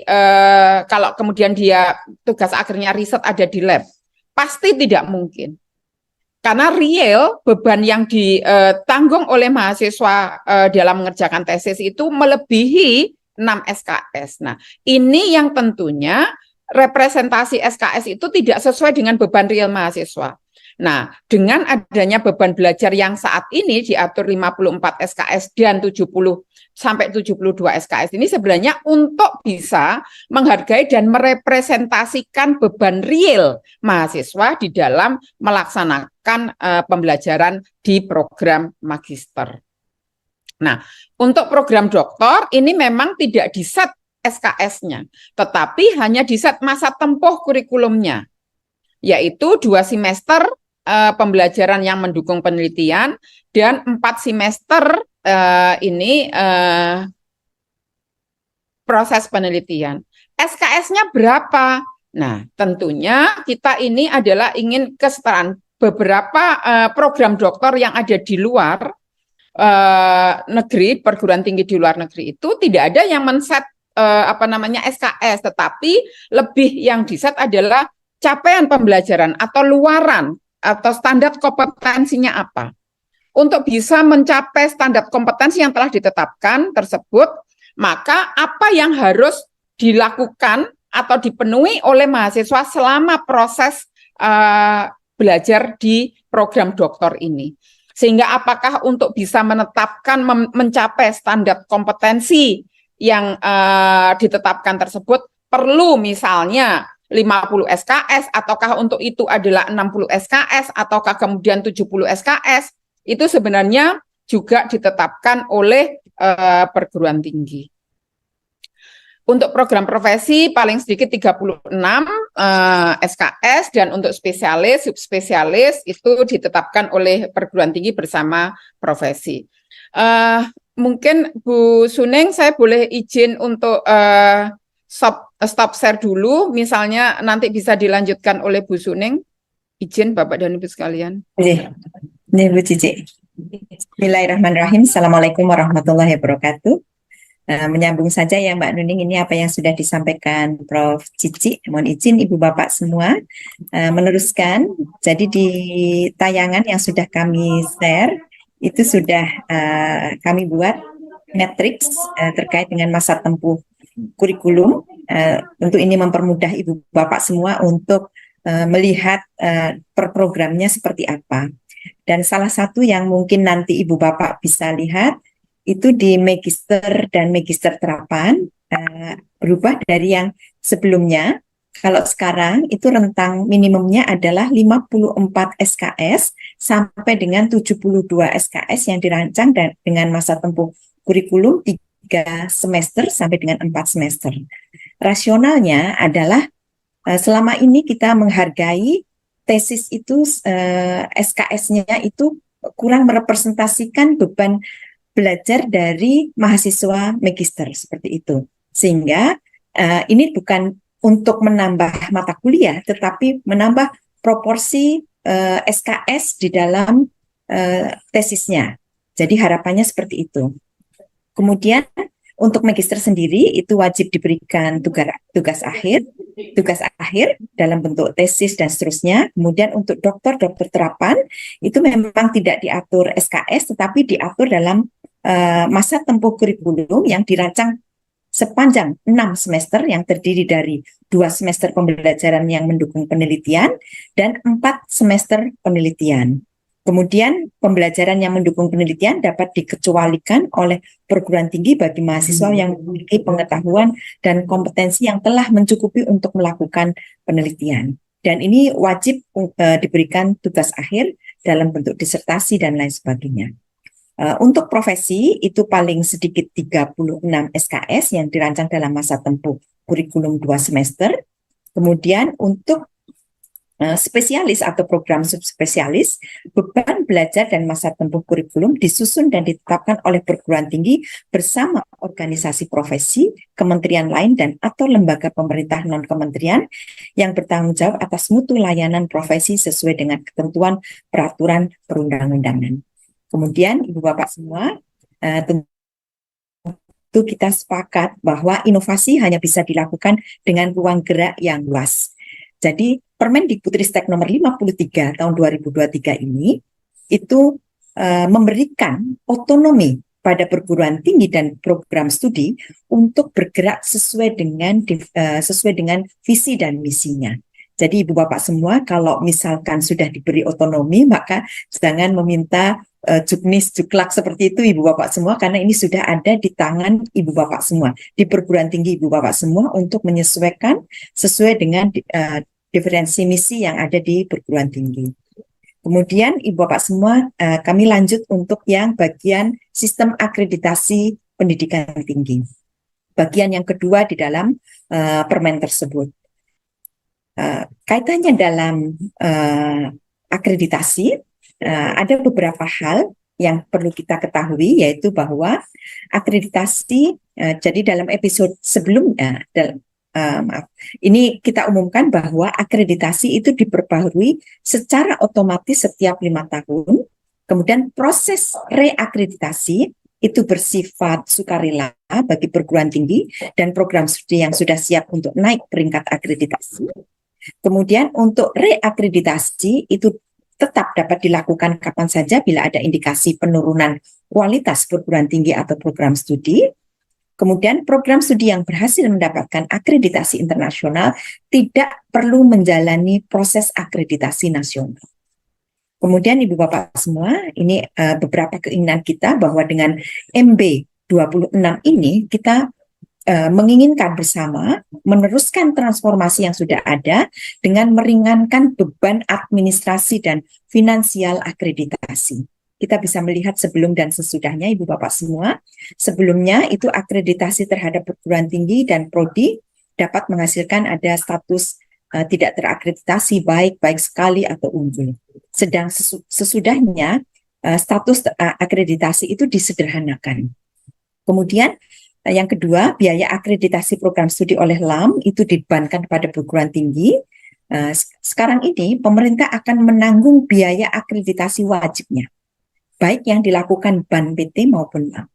kalau kemudian dia tugas akhirnya riset ada di lab, pasti tidak mungkin, karena real beban yang ditanggung oleh mahasiswa dalam mengerjakan tesis itu melebihi 6 SKS. Nah, ini yang tentunya representasi SKS itu tidak sesuai dengan beban real mahasiswa. Nah, dengan adanya beban belajar yang saat ini diatur 54 SKS dan 70 sampai 72 SKS ini sebenarnya untuk bisa menghargai dan merepresentasikan beban real mahasiswa di dalam melaksanakan pembelajaran di program magister. Nah, untuk program doktor ini memang tidak diset SKS-nya, tetapi hanya diset masa tempuh kurikulumnya, yaitu 2 semester pembelajaran yang mendukung penelitian dan 4 semester proses penelitian. SKS-nya berapa? Nah, tentunya kita ini adalah ingin kesetaraan. Beberapa program doktor yang ada di luar negeri, perguruan tinggi di luar negeri itu tidak ada yang men-set SKS, tetapi lebih yang di-set adalah capaian pembelajaran atau luaran atau standar kompetensinya apa. Untuk bisa mencapai standar kompetensi yang telah ditetapkan tersebut, maka apa yang harus dilakukan atau dipenuhi oleh mahasiswa selama proses belajar di program doktor ini. Sehingga apakah untuk bisa menetapkan mencapai standar kompetensi yang ditetapkan tersebut perlu misalnya 50 SKS, ataukah untuk itu adalah 60 SKS, ataukah kemudian 70 SKS, itu sebenarnya juga ditetapkan oleh perguruan tinggi. Untuk program profesi paling sedikit 36 SKS, dan untuk spesialis, subspesialis itu ditetapkan oleh perguruan tinggi bersama profesi. Mungkin Bu Suning saya boleh izin untuk stop share dulu, misalnya nanti bisa dilanjutkan oleh Bu Suning. Izin Bapak dan Ibu sekalian.
Ini Bu Cici. Bismillahirrahmanirrahim. Assalamualaikum warahmatullahi wabarakatuh. Menyambung saja ya Mbak Nuning, ini apa yang sudah disampaikan Prof. Cici. Mohon izin Ibu Bapak semua meneruskan. Jadi di tayangan yang sudah kami share, itu sudah kami buat matriks terkait dengan masa tempuh kurikulum. Tentu ini mempermudah Ibu Bapak semua untuk melihat per programnya seperti apa. Dan salah satu yang mungkin nanti Ibu Bapak bisa lihat, itu di magister dan magister terapan berubah dari yang sebelumnya. Kalau sekarang itu rentang minimumnya adalah 54 SKS sampai dengan 72 SKS yang dirancang dengan masa tempuh kurikulum 3 semester sampai dengan 4 semester. Rasionalnya adalah selama ini kita menghargai tesis itu SKS-nya itu kurang merepresentasikan beban belajar dari mahasiswa magister seperti itu. Sehingga ini bukan untuk menambah mata kuliah, tetapi menambah proporsi SKS di dalam tesisnya. Jadi harapannya seperti itu. Kemudian untuk magister sendiri itu wajib diberikan tugas akhir dalam bentuk tesis dan seterusnya. Kemudian untuk dokter terapan itu memang tidak diatur SKS, tetapi diatur dalam masa tempuh kurikulum yang dirancang sepanjang 6 semester yang terdiri dari 2 semester pembelajaran yang mendukung penelitian dan 4 semester penelitian. Kemudian pembelajaran yang mendukung penelitian dapat dikecualikan oleh perguruan tinggi bagi mahasiswa yang memiliki pengetahuan dan kompetensi yang telah mencukupi untuk melakukan penelitian. Dan ini wajib diberikan tugas akhir dalam bentuk disertasi dan lain sebagainya. Untuk profesi itu paling sedikit 36 SKS yang dirancang dalam masa tempuh kurikulum 2 semester. Kemudian untuk spesialis atau program subspesialis, beban belajar dan masa tempuh kurikulum disusun dan ditetapkan oleh perguruan tinggi bersama organisasi profesi, kementerian lain dan atau lembaga pemerintah non-kementerian yang bertanggung jawab atas mutu layanan profesi sesuai dengan ketentuan peraturan perundang-undangan. Kemudian Ibu Bapak semua, tentu kita sepakat bahwa inovasi hanya bisa dilakukan dengan ruang gerak yang luas. Jadi Permendikbudristek nomor 53 tahun 2023 ini itu memberikan otonomi pada perguruan tinggi dan program studi untuk bergerak sesuai dengan visi dan misinya. Jadi Ibu Bapak semua kalau misalkan sudah diberi otonomi maka jangan meminta juknis juklak seperti itu Ibu Bapak semua, karena ini sudah ada di tangan Ibu Bapak semua, di perguruan tinggi Ibu Bapak semua untuk menyesuaikan sesuai dengan diferensi misi yang ada di perguruan tinggi. Kemudian Ibu Bapak semua, kami lanjut untuk yang bagian sistem akreditasi pendidikan tinggi. Bagian yang kedua di dalam permen tersebut. Kaitannya dalam akreditasi, ada beberapa hal yang perlu kita ketahui, yaitu bahwa akreditasi, jadi dalam episode sebelumnya, ini kita umumkan bahwa akreditasi itu diperbaharui secara otomatis setiap 5 tahun. Kemudian proses reakreditasi itu bersifat sukarela bagi perguruan tinggi dan program studi yang sudah siap untuk naik peringkat akreditasi. Kemudian untuk reakreditasi itu tetap dapat dilakukan kapan saja bila ada indikasi penurunan kualitas perguruan tinggi atau program studi. Kemudian program studi yang berhasil mendapatkan akreditasi internasional tidak perlu menjalani proses akreditasi nasional. Kemudian Ibu Bapak semua, ini beberapa keinginan kita bahwa dengan MB 26 ini kita menginginkan bersama meneruskan transformasi yang sudah ada dengan meringankan beban administrasi dan finansial akreditasi. Kita bisa melihat sebelum dan sesudahnya Ibu Bapak semua. Sebelumnya itu akreditasi terhadap perguruan tinggi dan prodi dapat menghasilkan ada status tidak terakreditasi baik sekali atau unggul. Sedang sesudahnya status akreditasi itu disederhanakan. Kemudian Yang kedua, biaya akreditasi program studi oleh LAM itu dibebankan kepada perguruan tinggi. Sekarang ini pemerintah akan menanggung biaya akreditasi wajibnya, baik yang dilakukan BAN PT maupun LAM.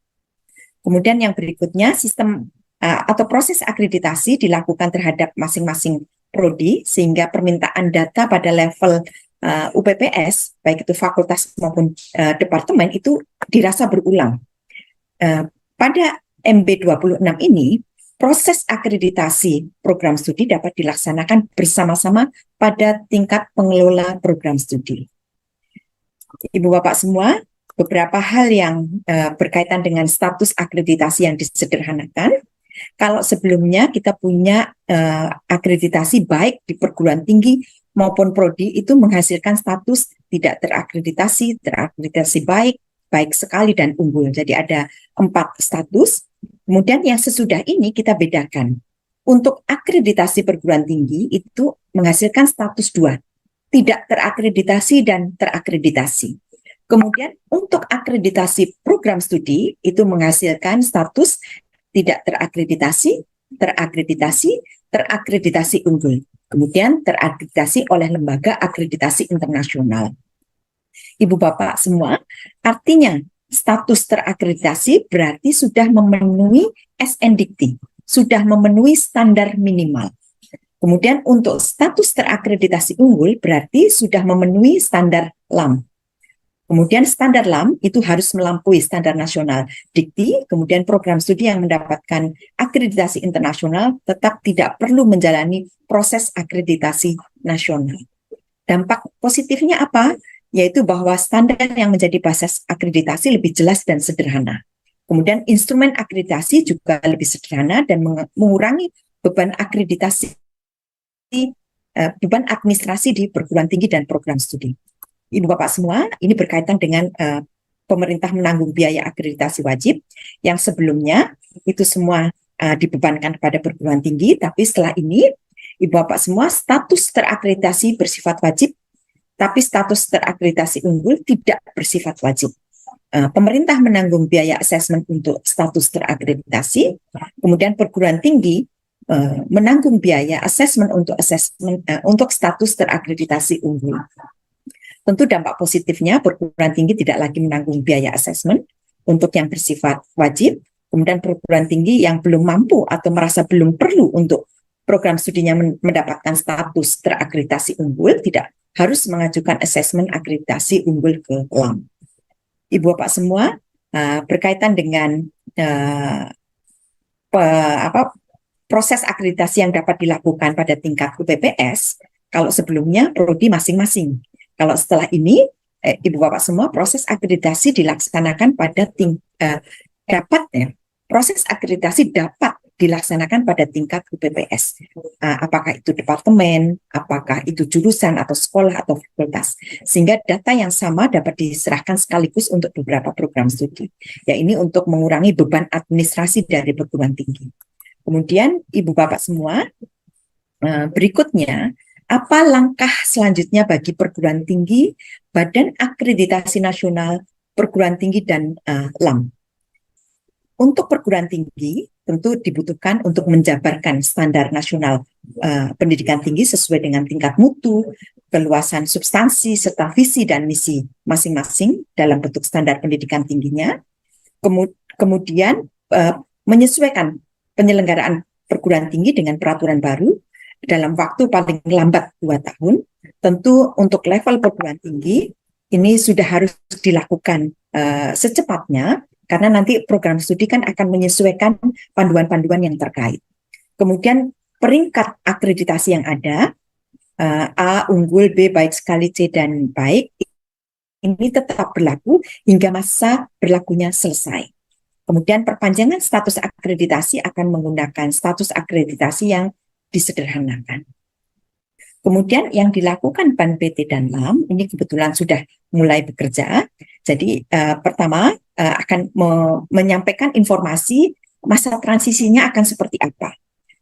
Kemudian yang berikutnya, sistem atau proses akreditasi dilakukan terhadap masing-masing prodi, sehingga permintaan data pada level UPPS, baik itu fakultas maupun departemen, itu dirasa berulang. Pada MB26 ini, proses akreditasi program studi dapat dilaksanakan bersama-sama pada tingkat pengelola program studi. Ibu Bapak semua, beberapa hal yang berkaitan dengan status akreditasi yang disederhanakan. Kalau sebelumnya kita punya akreditasi baik di perguruan tinggi maupun prodi, itu menghasilkan status tidak terakreditasi, terakreditasi baik, baik sekali, dan unggul. Jadi ada 4 status. Kemudian yang sesudah ini kita bedakan. Untuk akreditasi perguruan tinggi itu menghasilkan status 2, tidak terakreditasi dan terakreditasi. Kemudian untuk akreditasi program studi itu menghasilkan status tidak terakreditasi, terakreditasi, terakreditasi unggul. Kemudian terakreditasi oleh lembaga akreditasi internasional. Ibu Bapak semua, artinya status terakreditasi berarti sudah memenuhi SNDikti, sudah memenuhi standar minimal. Kemudian untuk status terakreditasi unggul berarti sudah memenuhi standar LAM. Kemudian standar LAM itu harus melampaui standar nasional dikti, kemudian program studi yang mendapatkan akreditasi internasional tetap tidak perlu menjalani proses akreditasi nasional. Dampak positifnya apa? Yaitu bahwa standar yang menjadi basis akreditasi lebih jelas dan sederhana. Kemudian instrumen akreditasi juga lebih sederhana dan mengurangi beban akreditasi, beban administrasi di perguruan tinggi dan program studi. Ibu Bapak semua, ini berkaitan dengan pemerintah menanggung biaya akreditasi wajib yang sebelumnya itu semua dibebankan kepada perguruan tinggi, tapi setelah ini Ibu Bapak semua status terakreditasi bersifat wajib, tapi status terakreditasi unggul tidak bersifat wajib. Pemerintah menanggung biaya asesmen untuk status terakreditasi, kemudian perguruan tinggi menanggung biaya asesmen untuk status terakreditasi unggul. Tentu dampak positifnya perguruan tinggi tidak lagi menanggung biaya asesmen untuk yang bersifat wajib, kemudian perguruan tinggi yang belum mampu atau merasa belum perlu untuk program studinya mendapatkan status terakreditasi unggul tidak harus mengajukan asesmen akreditasi unggul ke LAM. Ibu Bapak semua, berkaitan dengan proses akreditasi yang dapat dilakukan pada tingkat UPPS, kalau sebelumnya prodi masing-masing. Kalau setelah ini, Ibu Bapak semua, proses akreditasi dilaksanakan pada proses akreditasi dapat dilaksanakan pada tingkat UPPS. Apakah itu departemen, apakah itu jurusan atau sekolah atau fakultas. Sehingga data yang sama dapat diserahkan sekaligus untuk beberapa program studi. Ya, ini untuk mengurangi beban administrasi dari perguruan tinggi. Kemudian Ibu Bapak semua, berikutnya, apa langkah selanjutnya bagi perguruan tinggi, Badan Akreditasi Nasional, perguruan tinggi, dan LAM? Untuk perguruan tinggi, tentu dibutuhkan untuk menjabarkan standar nasional pendidikan tinggi sesuai dengan tingkat mutu, keluasan substansi, serta visi dan misi masing-masing dalam bentuk standar pendidikan tingginya. Kemudian menyesuaikan penyelenggaraan perguruan tinggi dengan peraturan baru dalam waktu paling lambat 2 tahun. Tentu untuk level perguruan tinggi ini sudah harus dilakukan secepatnya, karena nanti program studi kan akan menyesuaikan panduan-panduan yang terkait. Kemudian peringkat akreditasi yang ada, A, unggul, B, baik sekali, C, dan baik, ini tetap berlaku hingga masa berlakunya selesai. Kemudian perpanjangan status akreditasi akan menggunakan status akreditasi yang disederhanakan. Kemudian yang dilakukan BAN PT dan LAM ini kebetulan sudah mulai bekerja. Jadi pertama akan menyampaikan informasi masa transisinya akan seperti apa.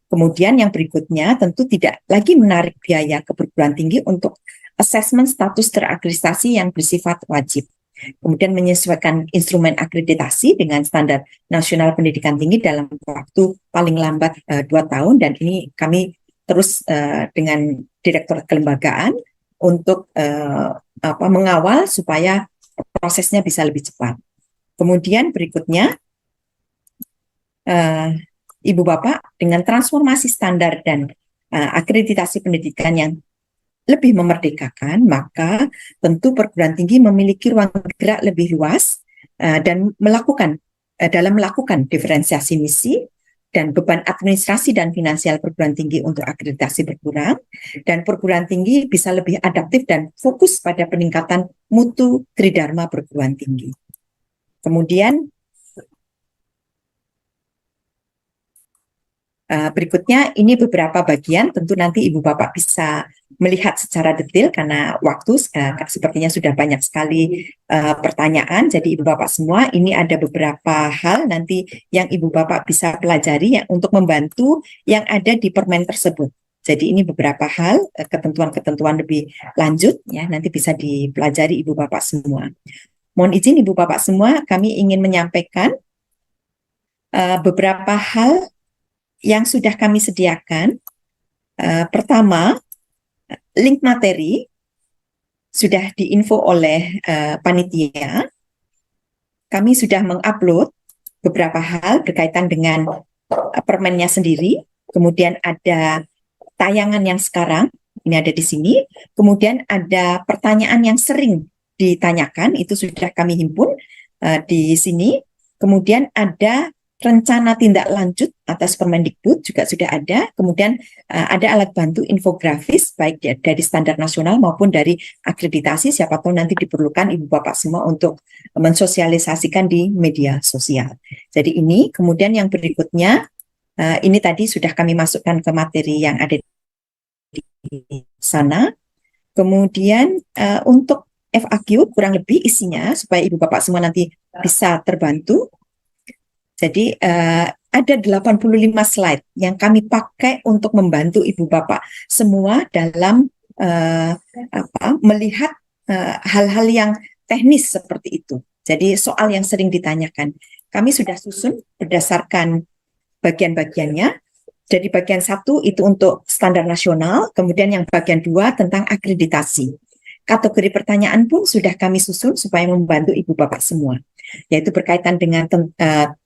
Kemudian yang berikutnya tentu tidak lagi menarik biaya ke perguruan tinggi untuk asesmen status terakreditasi yang bersifat wajib. Kemudian menyesuaikan instrumen akreditasi dengan standar nasional pendidikan tinggi dalam waktu paling lambat 2 tahun, dan ini kami terus dengan Direktorat Kelembagaan untuk mengawal supaya prosesnya bisa lebih cepat. Kemudian berikutnya, Ibu Bapak, dengan transformasi standar dan akreditasi pendidikan yang lebih memerdekakan, maka tentu perguruan tinggi memiliki ruang gerak lebih luas dan dalam melakukan diferensiasi misi, dan beban administrasi dan finansial perguruan tinggi untuk akreditasi berkurang, dan perguruan tinggi bisa lebih adaptif dan fokus pada peningkatan mutu tridharma perguruan tinggi. Kemudian berikutnya ini beberapa bagian, tentu nanti Ibu Bapak bisa melihat secara detail karena waktu sepertinya sudah banyak sekali pertanyaan. Jadi Ibu Bapak semua, ini ada beberapa hal nanti yang Ibu Bapak bisa pelajari ya, untuk membantu yang ada di permen tersebut. Jadi ini beberapa hal, ketentuan-ketentuan lebih lanjut ya, nanti bisa dipelajari Ibu Bapak semua. Mohon izin Ibu Bapak semua, kami ingin menyampaikan beberapa hal yang sudah kami sediakan. Pertama, link materi sudah diinfo oleh panitia. Kami sudah mengupload beberapa hal berkaitan dengan permennya sendiri. Kemudian ada tayangan yang sekarang, ini ada di sini. Kemudian ada pertanyaan yang sering ditanyakan, itu sudah kami himpun di sini. Kemudian ada rencana tindak lanjut atas Permendikbud juga sudah ada. Kemudian ada alat bantu infografis baik dari standar nasional maupun dari akreditasi. Siapa tahu nanti diperlukan Ibu Bapak semua untuk mensosialisasikan di media sosial. Jadi ini, kemudian yang berikutnya, ini tadi sudah kami masukkan ke materi yang ada di sana. Kemudian untuk FAQ kurang lebih isinya supaya Ibu Bapak semua nanti bisa terbantu. Jadi ada 85 slide yang kami pakai untuk membantu Ibu Bapak semua dalam melihat hal-hal yang teknis seperti itu. Jadi soal yang sering ditanyakan, kami sudah susun berdasarkan bagian-bagiannya. Jadi bagian 1 itu untuk standar nasional, kemudian yang bagian 2 tentang akreditasi. Kategori pertanyaan pun sudah kami susun supaya membantu Ibu Bapak semua, yaitu berkaitan dengan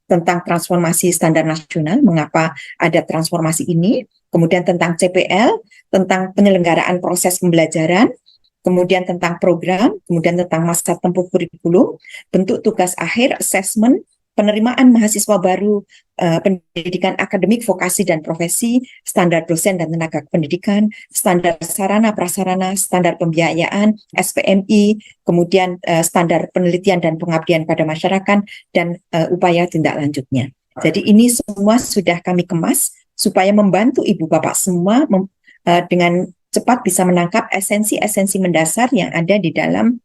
tentang transformasi standar nasional, mengapa ada transformasi ini, kemudian tentang CPL, tentang penyelenggaraan proses pembelajaran, kemudian tentang program, kemudian tentang masa tempuh kurikulum, bentuk tugas akhir, assessment, penerimaan mahasiswa baru, pendidikan akademik, vokasi dan profesi, standar dosen dan tenaga pendidikan, standar sarana prasarana, standar pembiayaan, SPMI, kemudian standar penelitian dan pengabdian pada masyarakat, dan upaya tindak lanjutnya. Jadi ini semua sudah kami kemas supaya membantu Ibu Bapak semua dengan cepat bisa menangkap esensi-esensi mendasar yang ada di dalam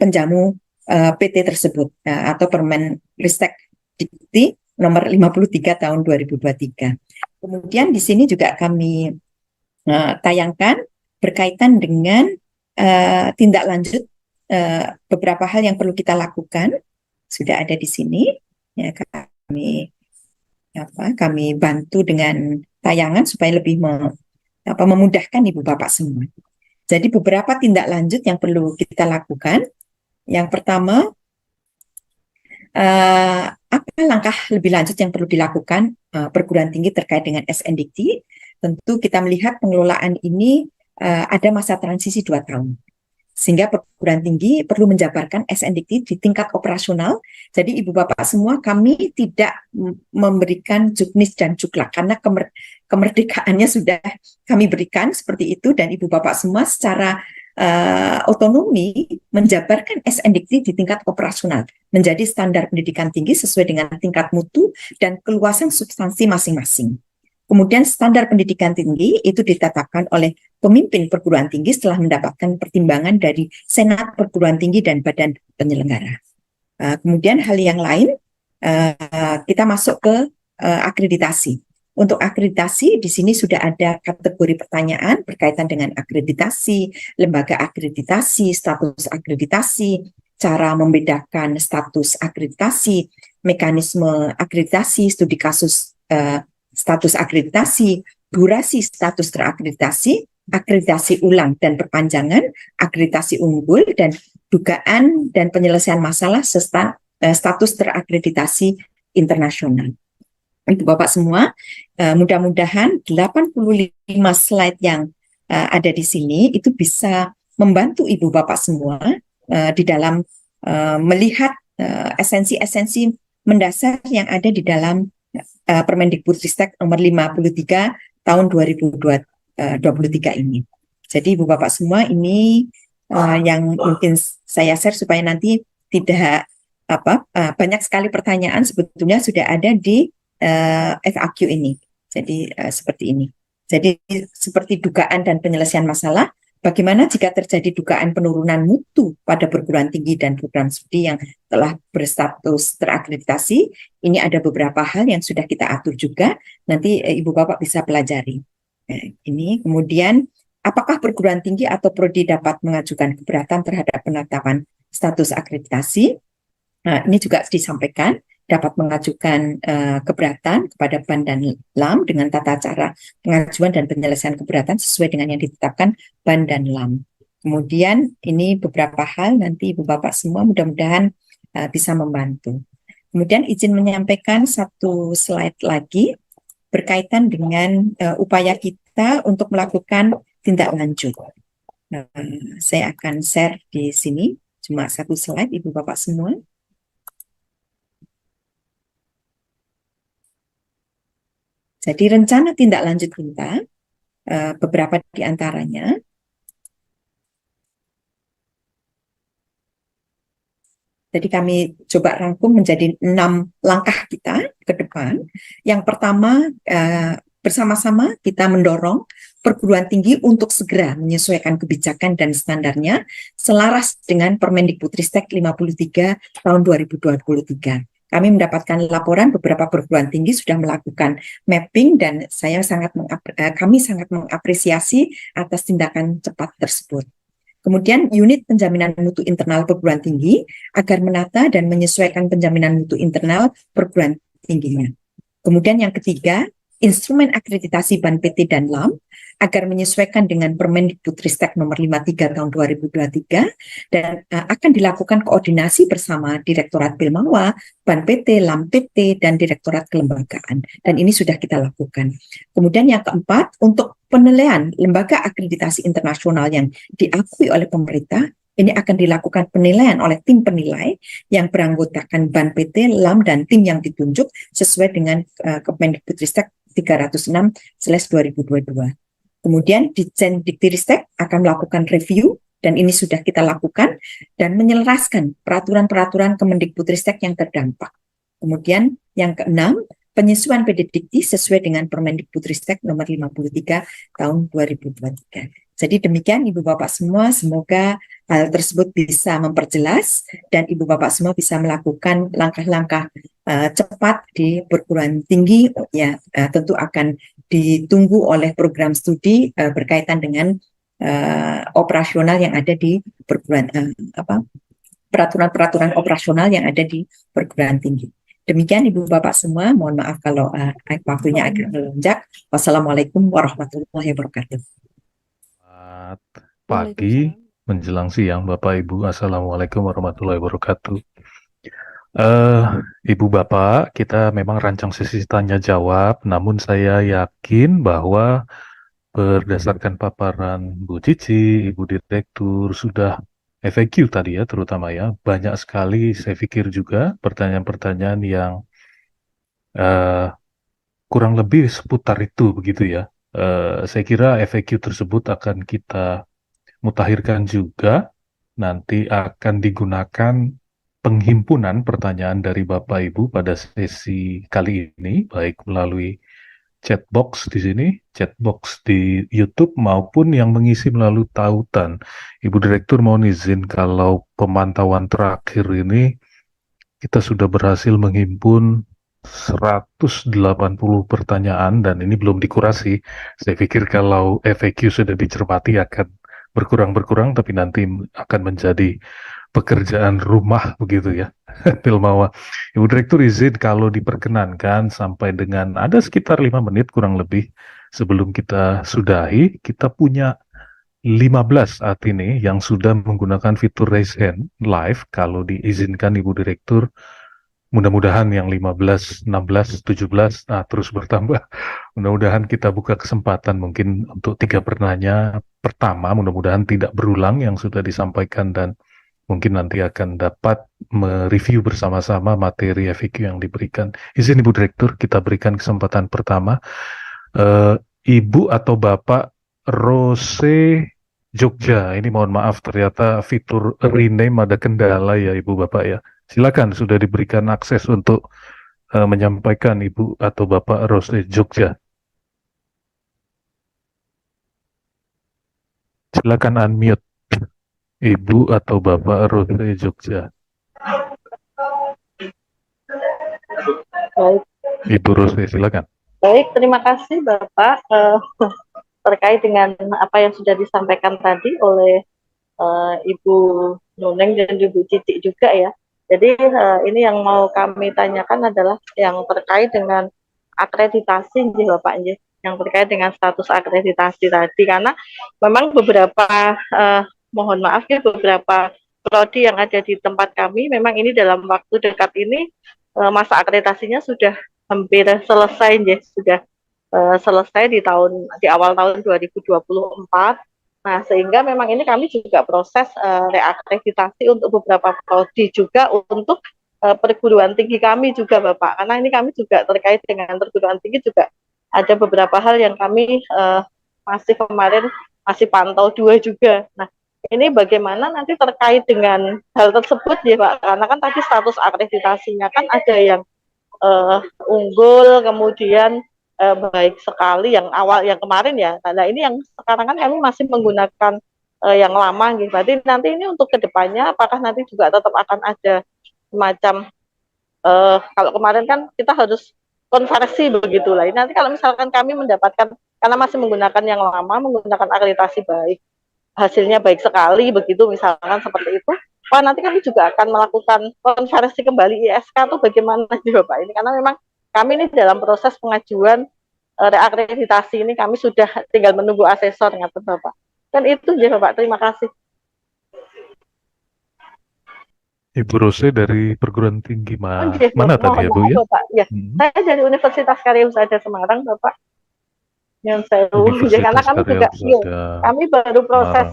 penjamu PT tersebut atau Permen Ristek Dikti nomor 53 tahun 2023. Kemudian di sini juga kami tayangkan berkaitan dengan tindak lanjut beberapa hal yang perlu kita lakukan, sudah ada di sini. Ya, kami bantu dengan tayangan supaya lebih memudahkan Ibu Bapak semua. Jadi beberapa tindak lanjut yang perlu kita lakukan. Yang pertama, apa langkah lebih lanjut yang perlu dilakukan perguruan tinggi terkait dengan SNDikti? Tentu kita melihat pengelolaan ini ada masa transisi 2 tahun. Sehingga perguruan tinggi perlu menjabarkan SNDikti di tingkat operasional. Jadi Ibu Bapak semua, kami tidak memberikan juknis dan juklak karena kemerdekaannya sudah kami berikan seperti itu, dan Ibu Bapak semua secara otonomi menjabarkan SNDikti di tingkat operasional menjadi standar pendidikan tinggi sesuai dengan tingkat mutu dan keluasan substansi masing-masing. Kemudian standar pendidikan tinggi itu ditetapkan oleh pemimpin perguruan tinggi setelah mendapatkan pertimbangan dari Senat Perguruan Tinggi dan Badan Penyelenggara. Kemudian hal yang lain, kita masuk ke akreditasi. Untuk akreditasi, di sini sudah ada kategori pertanyaan berkaitan dengan akreditasi, lembaga akreditasi, status akreditasi, cara membedakan status akreditasi, mekanisme akreditasi, studi kasus status akreditasi, durasi status terakreditasi, akreditasi ulang dan perpanjangan, akreditasi unggul, dan dugaan dan penyelesaian masalah serta status terakreditasi internasional. Ibu Bapak semua, mudah-mudahan 85 slide yang ada di sini itu bisa membantu Ibu Bapak semua di dalam melihat esensi-esensi mendasar yang ada di dalam Permendikbudristek nomor 53 tahun 2023 ini. Jadi Ibu Bapak semua, ini yang mungkin saya share supaya nanti tidak banyak sekali pertanyaan sebetulnya sudah ada di FAQ ini. Jadi seperti ini. Jadi seperti dugaan dan penyelesaian masalah, bagaimana jika terjadi dugaan penurunan mutu pada perguruan tinggi dan program studi yang telah berstatus terakreditasi. Ini ada beberapa hal yang sudah kita atur juga, nanti Ibu Bapak bisa pelajari. Ini kemudian, apakah perguruan tinggi atau prodi dapat mengajukan keberatan terhadap penetapan status akreditasi? Ini juga disampaikan, dapat mengajukan keberatan kepada BAN dan LAM dengan tata cara pengajuan dan penyelesaian keberatan sesuai dengan yang ditetapkan BAN dan LAM. Kemudian ini beberapa hal nanti Ibu Bapak semua mudah-mudahan bisa membantu. Kemudian izin menyampaikan satu slide lagi berkaitan dengan upaya kita untuk melakukan tindak lanjut. Saya akan share di sini, cuma satu slide Ibu Bapak semua. Jadi rencana tindak lanjut kita, beberapa di antaranya, jadi kami coba rangkum menjadi 6 langkah kita ke depan. Yang pertama, bersama-sama kita mendorong perguruan tinggi untuk segera menyesuaikan kebijakan dan standarnya selaras dengan Permendikbudristek 53 tahun 2023. Kami mendapatkan laporan beberapa perguruan tinggi sudah melakukan mapping dan kami sangat mengapresiasi atas tindakan cepat tersebut. Kemudian unit penjaminan mutu internal perguruan tinggi agar menata dan menyesuaikan penjaminan mutu internal perguruan tingginya. Kemudian yang ketiga, instrumen akreditasi BAN PT dan LAM agar menyesuaikan dengan Permendikbudristek nomor 53 tahun 2023 dan akan dilakukan koordinasi bersama Direktorat Bilmawa, BAN PT, LAM PT, dan Direktorat Kelembagaan. Dan ini sudah kita lakukan. Kemudian yang keempat, untuk penilaian lembaga akreditasi internasional yang diakui oleh pemerintah, ini akan dilakukan penilaian oleh tim penilai yang beranggotakan BAN PT, LAM, dan tim yang ditunjuk sesuai dengan Kemendikbudristek 306/2022. Kemudian Ditjen Diktiristek akan melakukan review, dan ini sudah kita lakukan, dan menyelaraskan peraturan-peraturan Kemendikbudristek yang terdampak. Kemudian yang keenam, penyesuaian PD Dikti sesuai dengan Permendikbudristek nomor 53 tahun 2023. Jadi demikian Ibu Bapak semua, semoga hal tersebut bisa memperjelas dan Ibu Bapak semua bisa melakukan langkah-langkah cepat di perguruan tinggi, ya tentu akan ditunggu oleh program studi berkaitan dengan operasional yang ada di perguruan peraturan-peraturan operasional yang ada di perguruan tinggi. Demikian Ibu Bapak semua, mohon maaf kalau waktunya agak melonjak. Wassalamualaikum warahmatullahi wabarakatuh.
Selamat pagi menjelang siang Bapak Ibu, Assalamualaikum warahmatullahi wabarakatuh. Ibu Bapak, kita memang rancang sesi tanya jawab, namun saya yakin bahwa berdasarkan paparan Bu Cici, Ibu Direktur, sudah FAQ tadi ya, terutama ya, banyak sekali saya pikir juga pertanyaan-pertanyaan yang kurang lebih seputar itu begitu ya. Saya kira FAQ tersebut akan kita mutakhirkan juga, nanti akan digunakan penghimpunan pertanyaan dari Bapak Ibu pada sesi kali ini, baik melalui chat box di sini, chat box di YouTube, maupun yang mengisi melalui tautan. Ibu Direktur mohon izin kalau pemantauan terakhir ini kita sudah berhasil menghimpun 180 pertanyaan dan ini belum dikurasi. Saya pikir kalau FAQ sudah dicermati akan berkurang-berkurang, tapi nanti akan menjadi pekerjaan rumah begitu ya. Tilmawa. Ibu Direktur izin kalau diperkenankan sampai dengan ada sekitar 5 menit kurang lebih sebelum kita sudahi, kita punya 15 saat ini yang sudah menggunakan fitur raise hand live. Kalau diizinkan Ibu Direktur, mudah-mudahan yang 15, 16, 17 terus bertambah. Mudah-mudahan kita buka kesempatan mungkin untuk 3 penanya pertama, mudah-mudahan tidak berulang yang sudah disampaikan dan mungkin nanti akan dapat mereview bersama-sama materi FAQ yang diberikan. Izin Ibu Direktur, kita berikan kesempatan pertama. Ibu atau Bapak Rose Jogja, ini mohon maaf ternyata fitur rename ada kendala ya Ibu Bapak ya. Silakan sudah diberikan akses untuk menyampaikan Ibu atau Bapak Rose Jogja. Silakan unmute Ibu atau Bapak Rose Jogja.
Baik,
Ibu Rose, silakan.
baik, terima kasih Bapak terkait dengan apa yang sudah disampaikan tadi oleh Ibu Nuneng dan Ibu Cici juga ya. Jadi ini yang mau kami tanyakan adalah yang terkait dengan akreditasi nih Bapak nih, yang terkait dengan status akreditasi tadi karena memang beberapa mohon maaf ya beberapa prodi yang ada di tempat kami memang ini dalam waktu dekat ini masa akreditasinya sudah hampir selesai ya, sudah selesai di awal tahun 2024. Nah, sehingga memang ini kami juga proses reakreditasi untuk beberapa prodi juga untuk perguruan tinggi kami juga Bapak. Karena ini kami juga terkait dengan perguruan tinggi juga ada beberapa hal yang kami masih kemarin masih pantau dua juga. Nah, ini bagaimana nanti terkait dengan hal tersebut ya Pak? Karena kan tadi status akreditasinya kan ada yang unggul, kemudian baik sekali yang awal yang kemarin ya. Nah ini yang sekarang kan kami masih menggunakan yang lama gitu. Berarti nanti ini untuk kedepannya apakah nanti juga tetap akan ada semacam kalau kemarin kan kita harus konversi begitulah. Ini nanti kalau misalkan kami mendapatkan karena masih menggunakan yang lama, menggunakan akreditasi baik, hasilnya baik sekali begitu misalkan seperti itu. Wah nanti kami juga akan melakukan konversi kembali ISK tuh bagaimana nih Bapak ini karena memang kami ini dalam proses pengajuan reakreditasi ini kami sudah tinggal menunggu asesor ngatur Bapak. Dan itu ya Bapak, terima kasih.
Ibu Rose dari perguruan tinggi
Okay,
mana tadi ya Bu ya?
Bapak. Ya, saya dari Universitas Karya Husada Semarang Bapak. Yang saya karena kami juga kami baru proses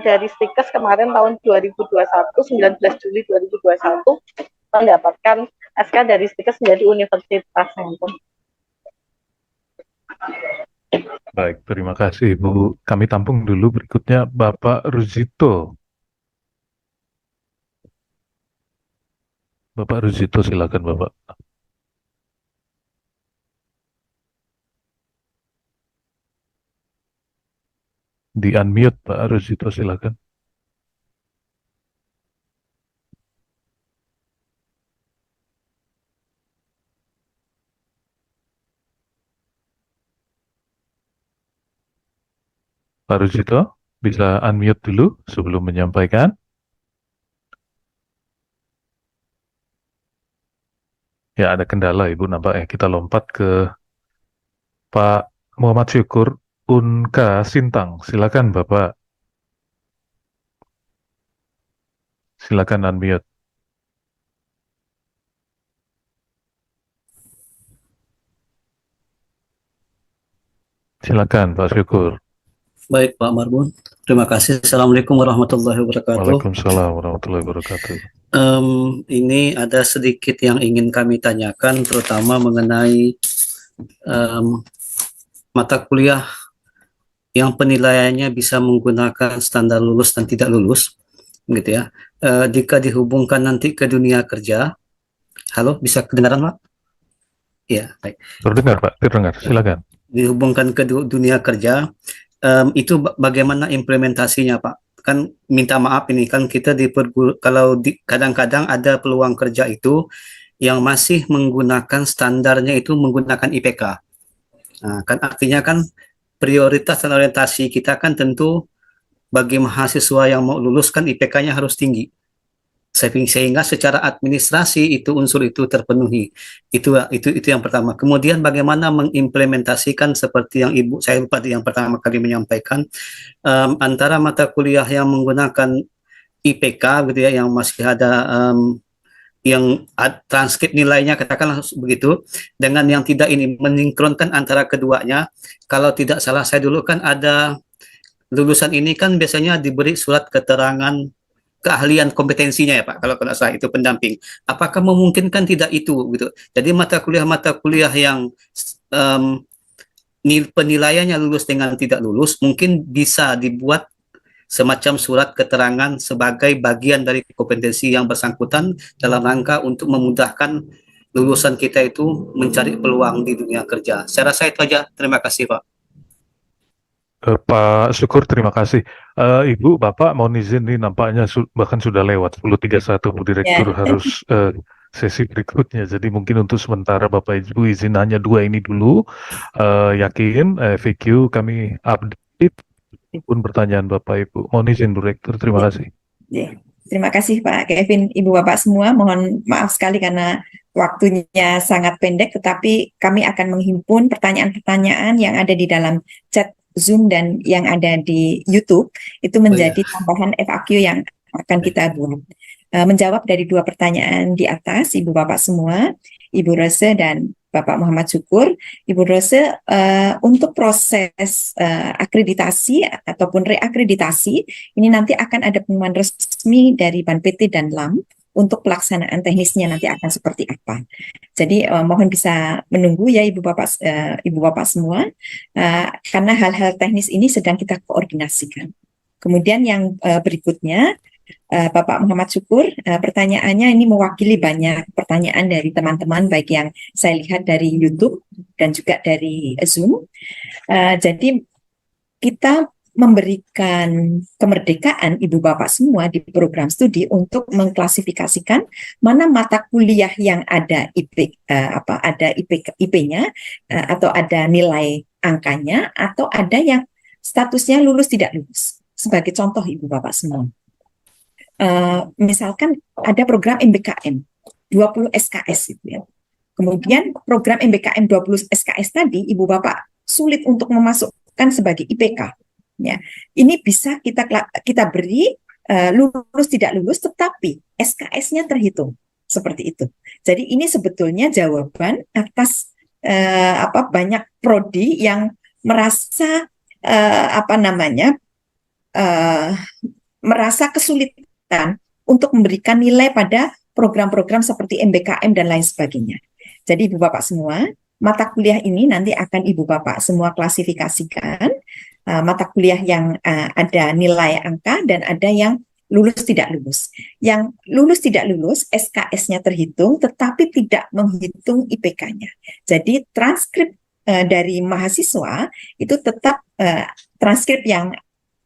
dari Stikes kemarin tahun 2021 19 Juli 2021 mendapatkan SK dari Stikes menjadi Universitas Handphone.
Baik, terima kasih Bu. Kami tampung dulu berikutnya Bapak Ruzito. Bapak Ruzito silakan Bapak. Di unmute Pak Ruzito silakan. Pak Ruzito bisa unmute dulu sebelum menyampaikan. Ya ada kendala Ibu nampaknya. Kita lompat ke Pak Muhammad Syukur Unka Sintang. Silakan Bapak. Silakan unmute. Silakan Pak Syukur.
Baik Pak Marbun, terima kasih. Assalamualaikum warahmatullahi wabarakatuh.
Waalaikumsalam warahmatullahi wabarakatuh.
Ini ada sedikit yang ingin kami tanyakan, terutama mengenai mata kuliah yang penilaiannya bisa menggunakan standar lulus dan tidak lulus, gitu ya. Jika dihubungkan nanti ke dunia kerja, halo, bisa kedengaran Pak? Ya, baik.
Terdengar Pak, terdengar. Silakan.
Dihubungkan ke dunia kerja. Itu bagaimana implementasinya Pak? Kan minta maaf ini kan kita kalau kadang-kadang ada peluang kerja itu yang masih menggunakan standarnya itu menggunakan IPK. Nah, kan artinya kan prioritas dan orientasi kita kan tentu bagi mahasiswa yang mau lulus kan IPK-nya harus tinggi. Sehingga secara administrasi itu unsur itu terpenuhi. Itu yang pertama. Kemudian bagaimana mengimplementasikan seperti yang Ibu saya lupa yang pertama kali menyampaikan antara mata kuliah yang menggunakan IPK gitu ya, yang masih ada yang transkrip nilainya katakanlah begitu, dengan yang tidak, ini mensinkronkan antara keduanya. Kalau tidak salah saya dulu kan ada lulusan ini kan biasanya diberi surat keterangan keahlian kompetensinya ya Pak, kalau tidak salah itu pendamping. Apakah memungkinkan tidak itu gitu? Jadi mata kuliah yang penilaiannya lulus dengan tidak lulus mungkin bisa dibuat semacam surat keterangan sebagai bagian dari kompetensi yang bersangkutan dalam rangka untuk memudahkan lulusan kita itu mencari peluang di dunia kerja. Saya rasa itu aja. Terima kasih Pak.
Pak Syukur, terima kasih. Ibu, Bapak mohon izin nih, nampaknya bahkan sudah lewat 10.31, Bu Direktur harus sesi berikutnya. Jadi mungkin untuk sementara Bapak Ibu izin hanya 2 ini dulu. Yakin FAQ kami update pun pertanyaan Bapak Ibu. Mohon izin Bu Direktur, terima kasih.
Terima kasih Pak Kevin, Ibu Bapak semua. Mohon maaf sekali karena waktunya sangat pendek, tetapi kami akan menghimpun pertanyaan-pertanyaan yang ada di dalam chat Zoom dan yang ada di YouTube itu menjadi tambahan FAQ yang akan kita buat. Menjawab dari 2 pertanyaan di atas, Ibu Bapak semua, Ibu Rose dan Bapak Muhammad Syukur. Ibu Rose, untuk proses akreditasi ataupun reakreditasi, ini nanti akan ada pengumuman resmi dari Ban PT dan LAM untuk pelaksanaan teknisnya nanti akan seperti apa. Jadi mohon bisa menunggu ya Ibu Bapak semua, karena hal-hal teknis ini sedang kita koordinasikan. Kemudian yang berikutnya, Bapak Muhammad Syukur, pertanyaannya ini mewakili banyak pertanyaan dari teman-teman, baik yang saya lihat dari YouTube dan juga dari Zoom. Jadi kita memberikan kemerdekaan Ibu Bapak semua di program studi untuk mengklasifikasikan mana mata kuliah yang ada IP-nya atau ada nilai angkanya, atau ada yang statusnya lulus tidak lulus. Sebagai contoh Ibu Bapak semua, misalkan ada program MBKM 20 SKS gitu ya. Kemudian program MBKM 20 SKS tadi Ibu Bapak sulit untuk memasukkan sebagai IPK. Ya, ini bisa kita beri lulus tidak lulus, tetapi SKS-nya terhitung seperti itu. Jadi ini sebetulnya jawaban atas banyak prodi yang merasa merasa kesulitan untuk memberikan nilai pada program-program seperti MBKM dan lain sebagainya. Jadi Ibu Bapak semua, mata kuliah ini nanti akan Ibu Bapak semua klasifikasikan. Mata kuliah yang ada nilai angka dan ada yang lulus tidak lulus. Yang lulus tidak lulus, SKS-nya terhitung tetapi tidak menghitung IPK-nya. Jadi transkrip dari mahasiswa itu tetap transkrip yang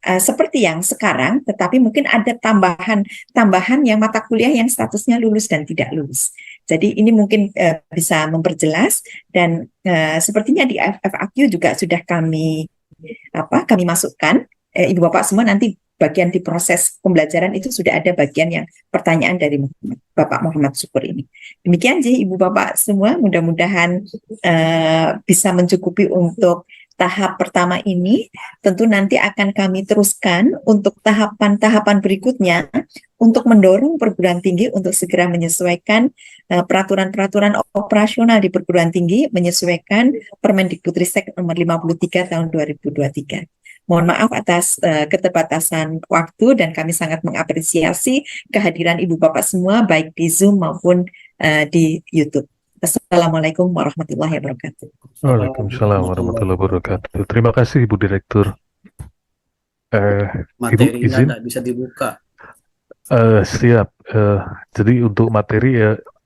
seperti yang sekarang, tetapi mungkin ada tambahan yang mata kuliah yang statusnya lulus dan tidak lulus. Jadi ini mungkin bisa memperjelas, dan sepertinya di FAQ juga sudah kami masukkan. Ibu Bapak semua nanti bagian di proses pembelajaran itu sudah ada bagian yang pertanyaan dari Bapak Muhammad Syukur ini. Demikian sih Ibu Bapak semua, mudah-mudahan bisa mencukupi untuk tahap pertama ini. Tentu nanti akan kami teruskan untuk tahapan-tahapan berikutnya untuk mendorong perguruan tinggi untuk segera menyesuaikan peraturan-peraturan operasional di perguruan tinggi, menyesuaikan Permendikbudristek nomor 53 tahun 2023. Mohon maaf atas keterbatasan waktu, dan kami sangat mengapresiasi kehadiran Ibu Bapak semua baik di Zoom maupun di YouTube. Assalamualaikum warahmatullahi wabarakatuh.
Waalaikumsalam warahmatullahi wabarakatuh. Terima kasih Ibu Direktur. Ibu izin
bisa dibuka.
Siap. Jadi untuk materi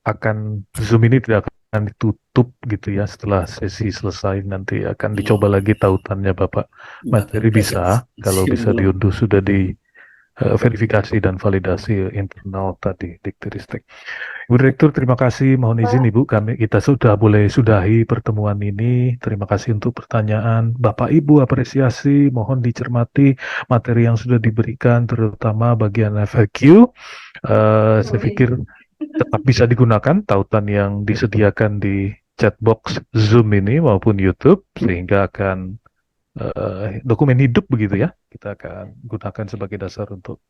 akan Zoom ini tidak akan ditutup gitu ya, setelah sesi selesai nanti akan dicoba lagi tautannya Bapak. Materi bisa, kalau bisa diunduh sudah verifikasi dan validasi internal tadi Diktiristek. Ibu Direktur, terima kasih. Mohon izin Ibu, kita sudah boleh sudahi pertemuan ini. Terima kasih untuk pertanyaan. Bapak Ibu, apresiasi, mohon dicermati materi yang sudah diberikan, terutama bagian FAQ. Saya pikir tetap bisa digunakan tautan yang disediakan di chat box Zoom ini maupun YouTube, sehingga akan dokumen hidup begitu ya. Kita akan gunakan sebagai dasar untuk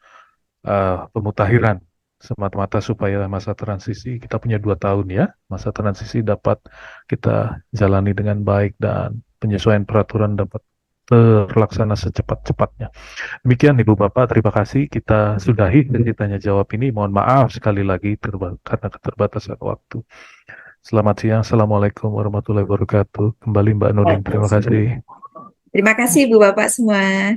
pemutakhiran semata-mata supaya masa transisi, kita punya 2 tahun ya, masa transisi dapat kita jalani dengan baik dan penyesuaian peraturan dapat terlaksana secepat-cepatnya. Demikian Ibu Bapak, terima kasih. Kita sudahi sesi tanya jawab ini. Mohon maaf sekali lagi karena keterbatasan waktu. Selamat siang. Assalamualaikum warahmatullahi wabarakatuh. Kembali Mbak Nuning, terima kasih.
Terima kasih Ibu Bapak semua.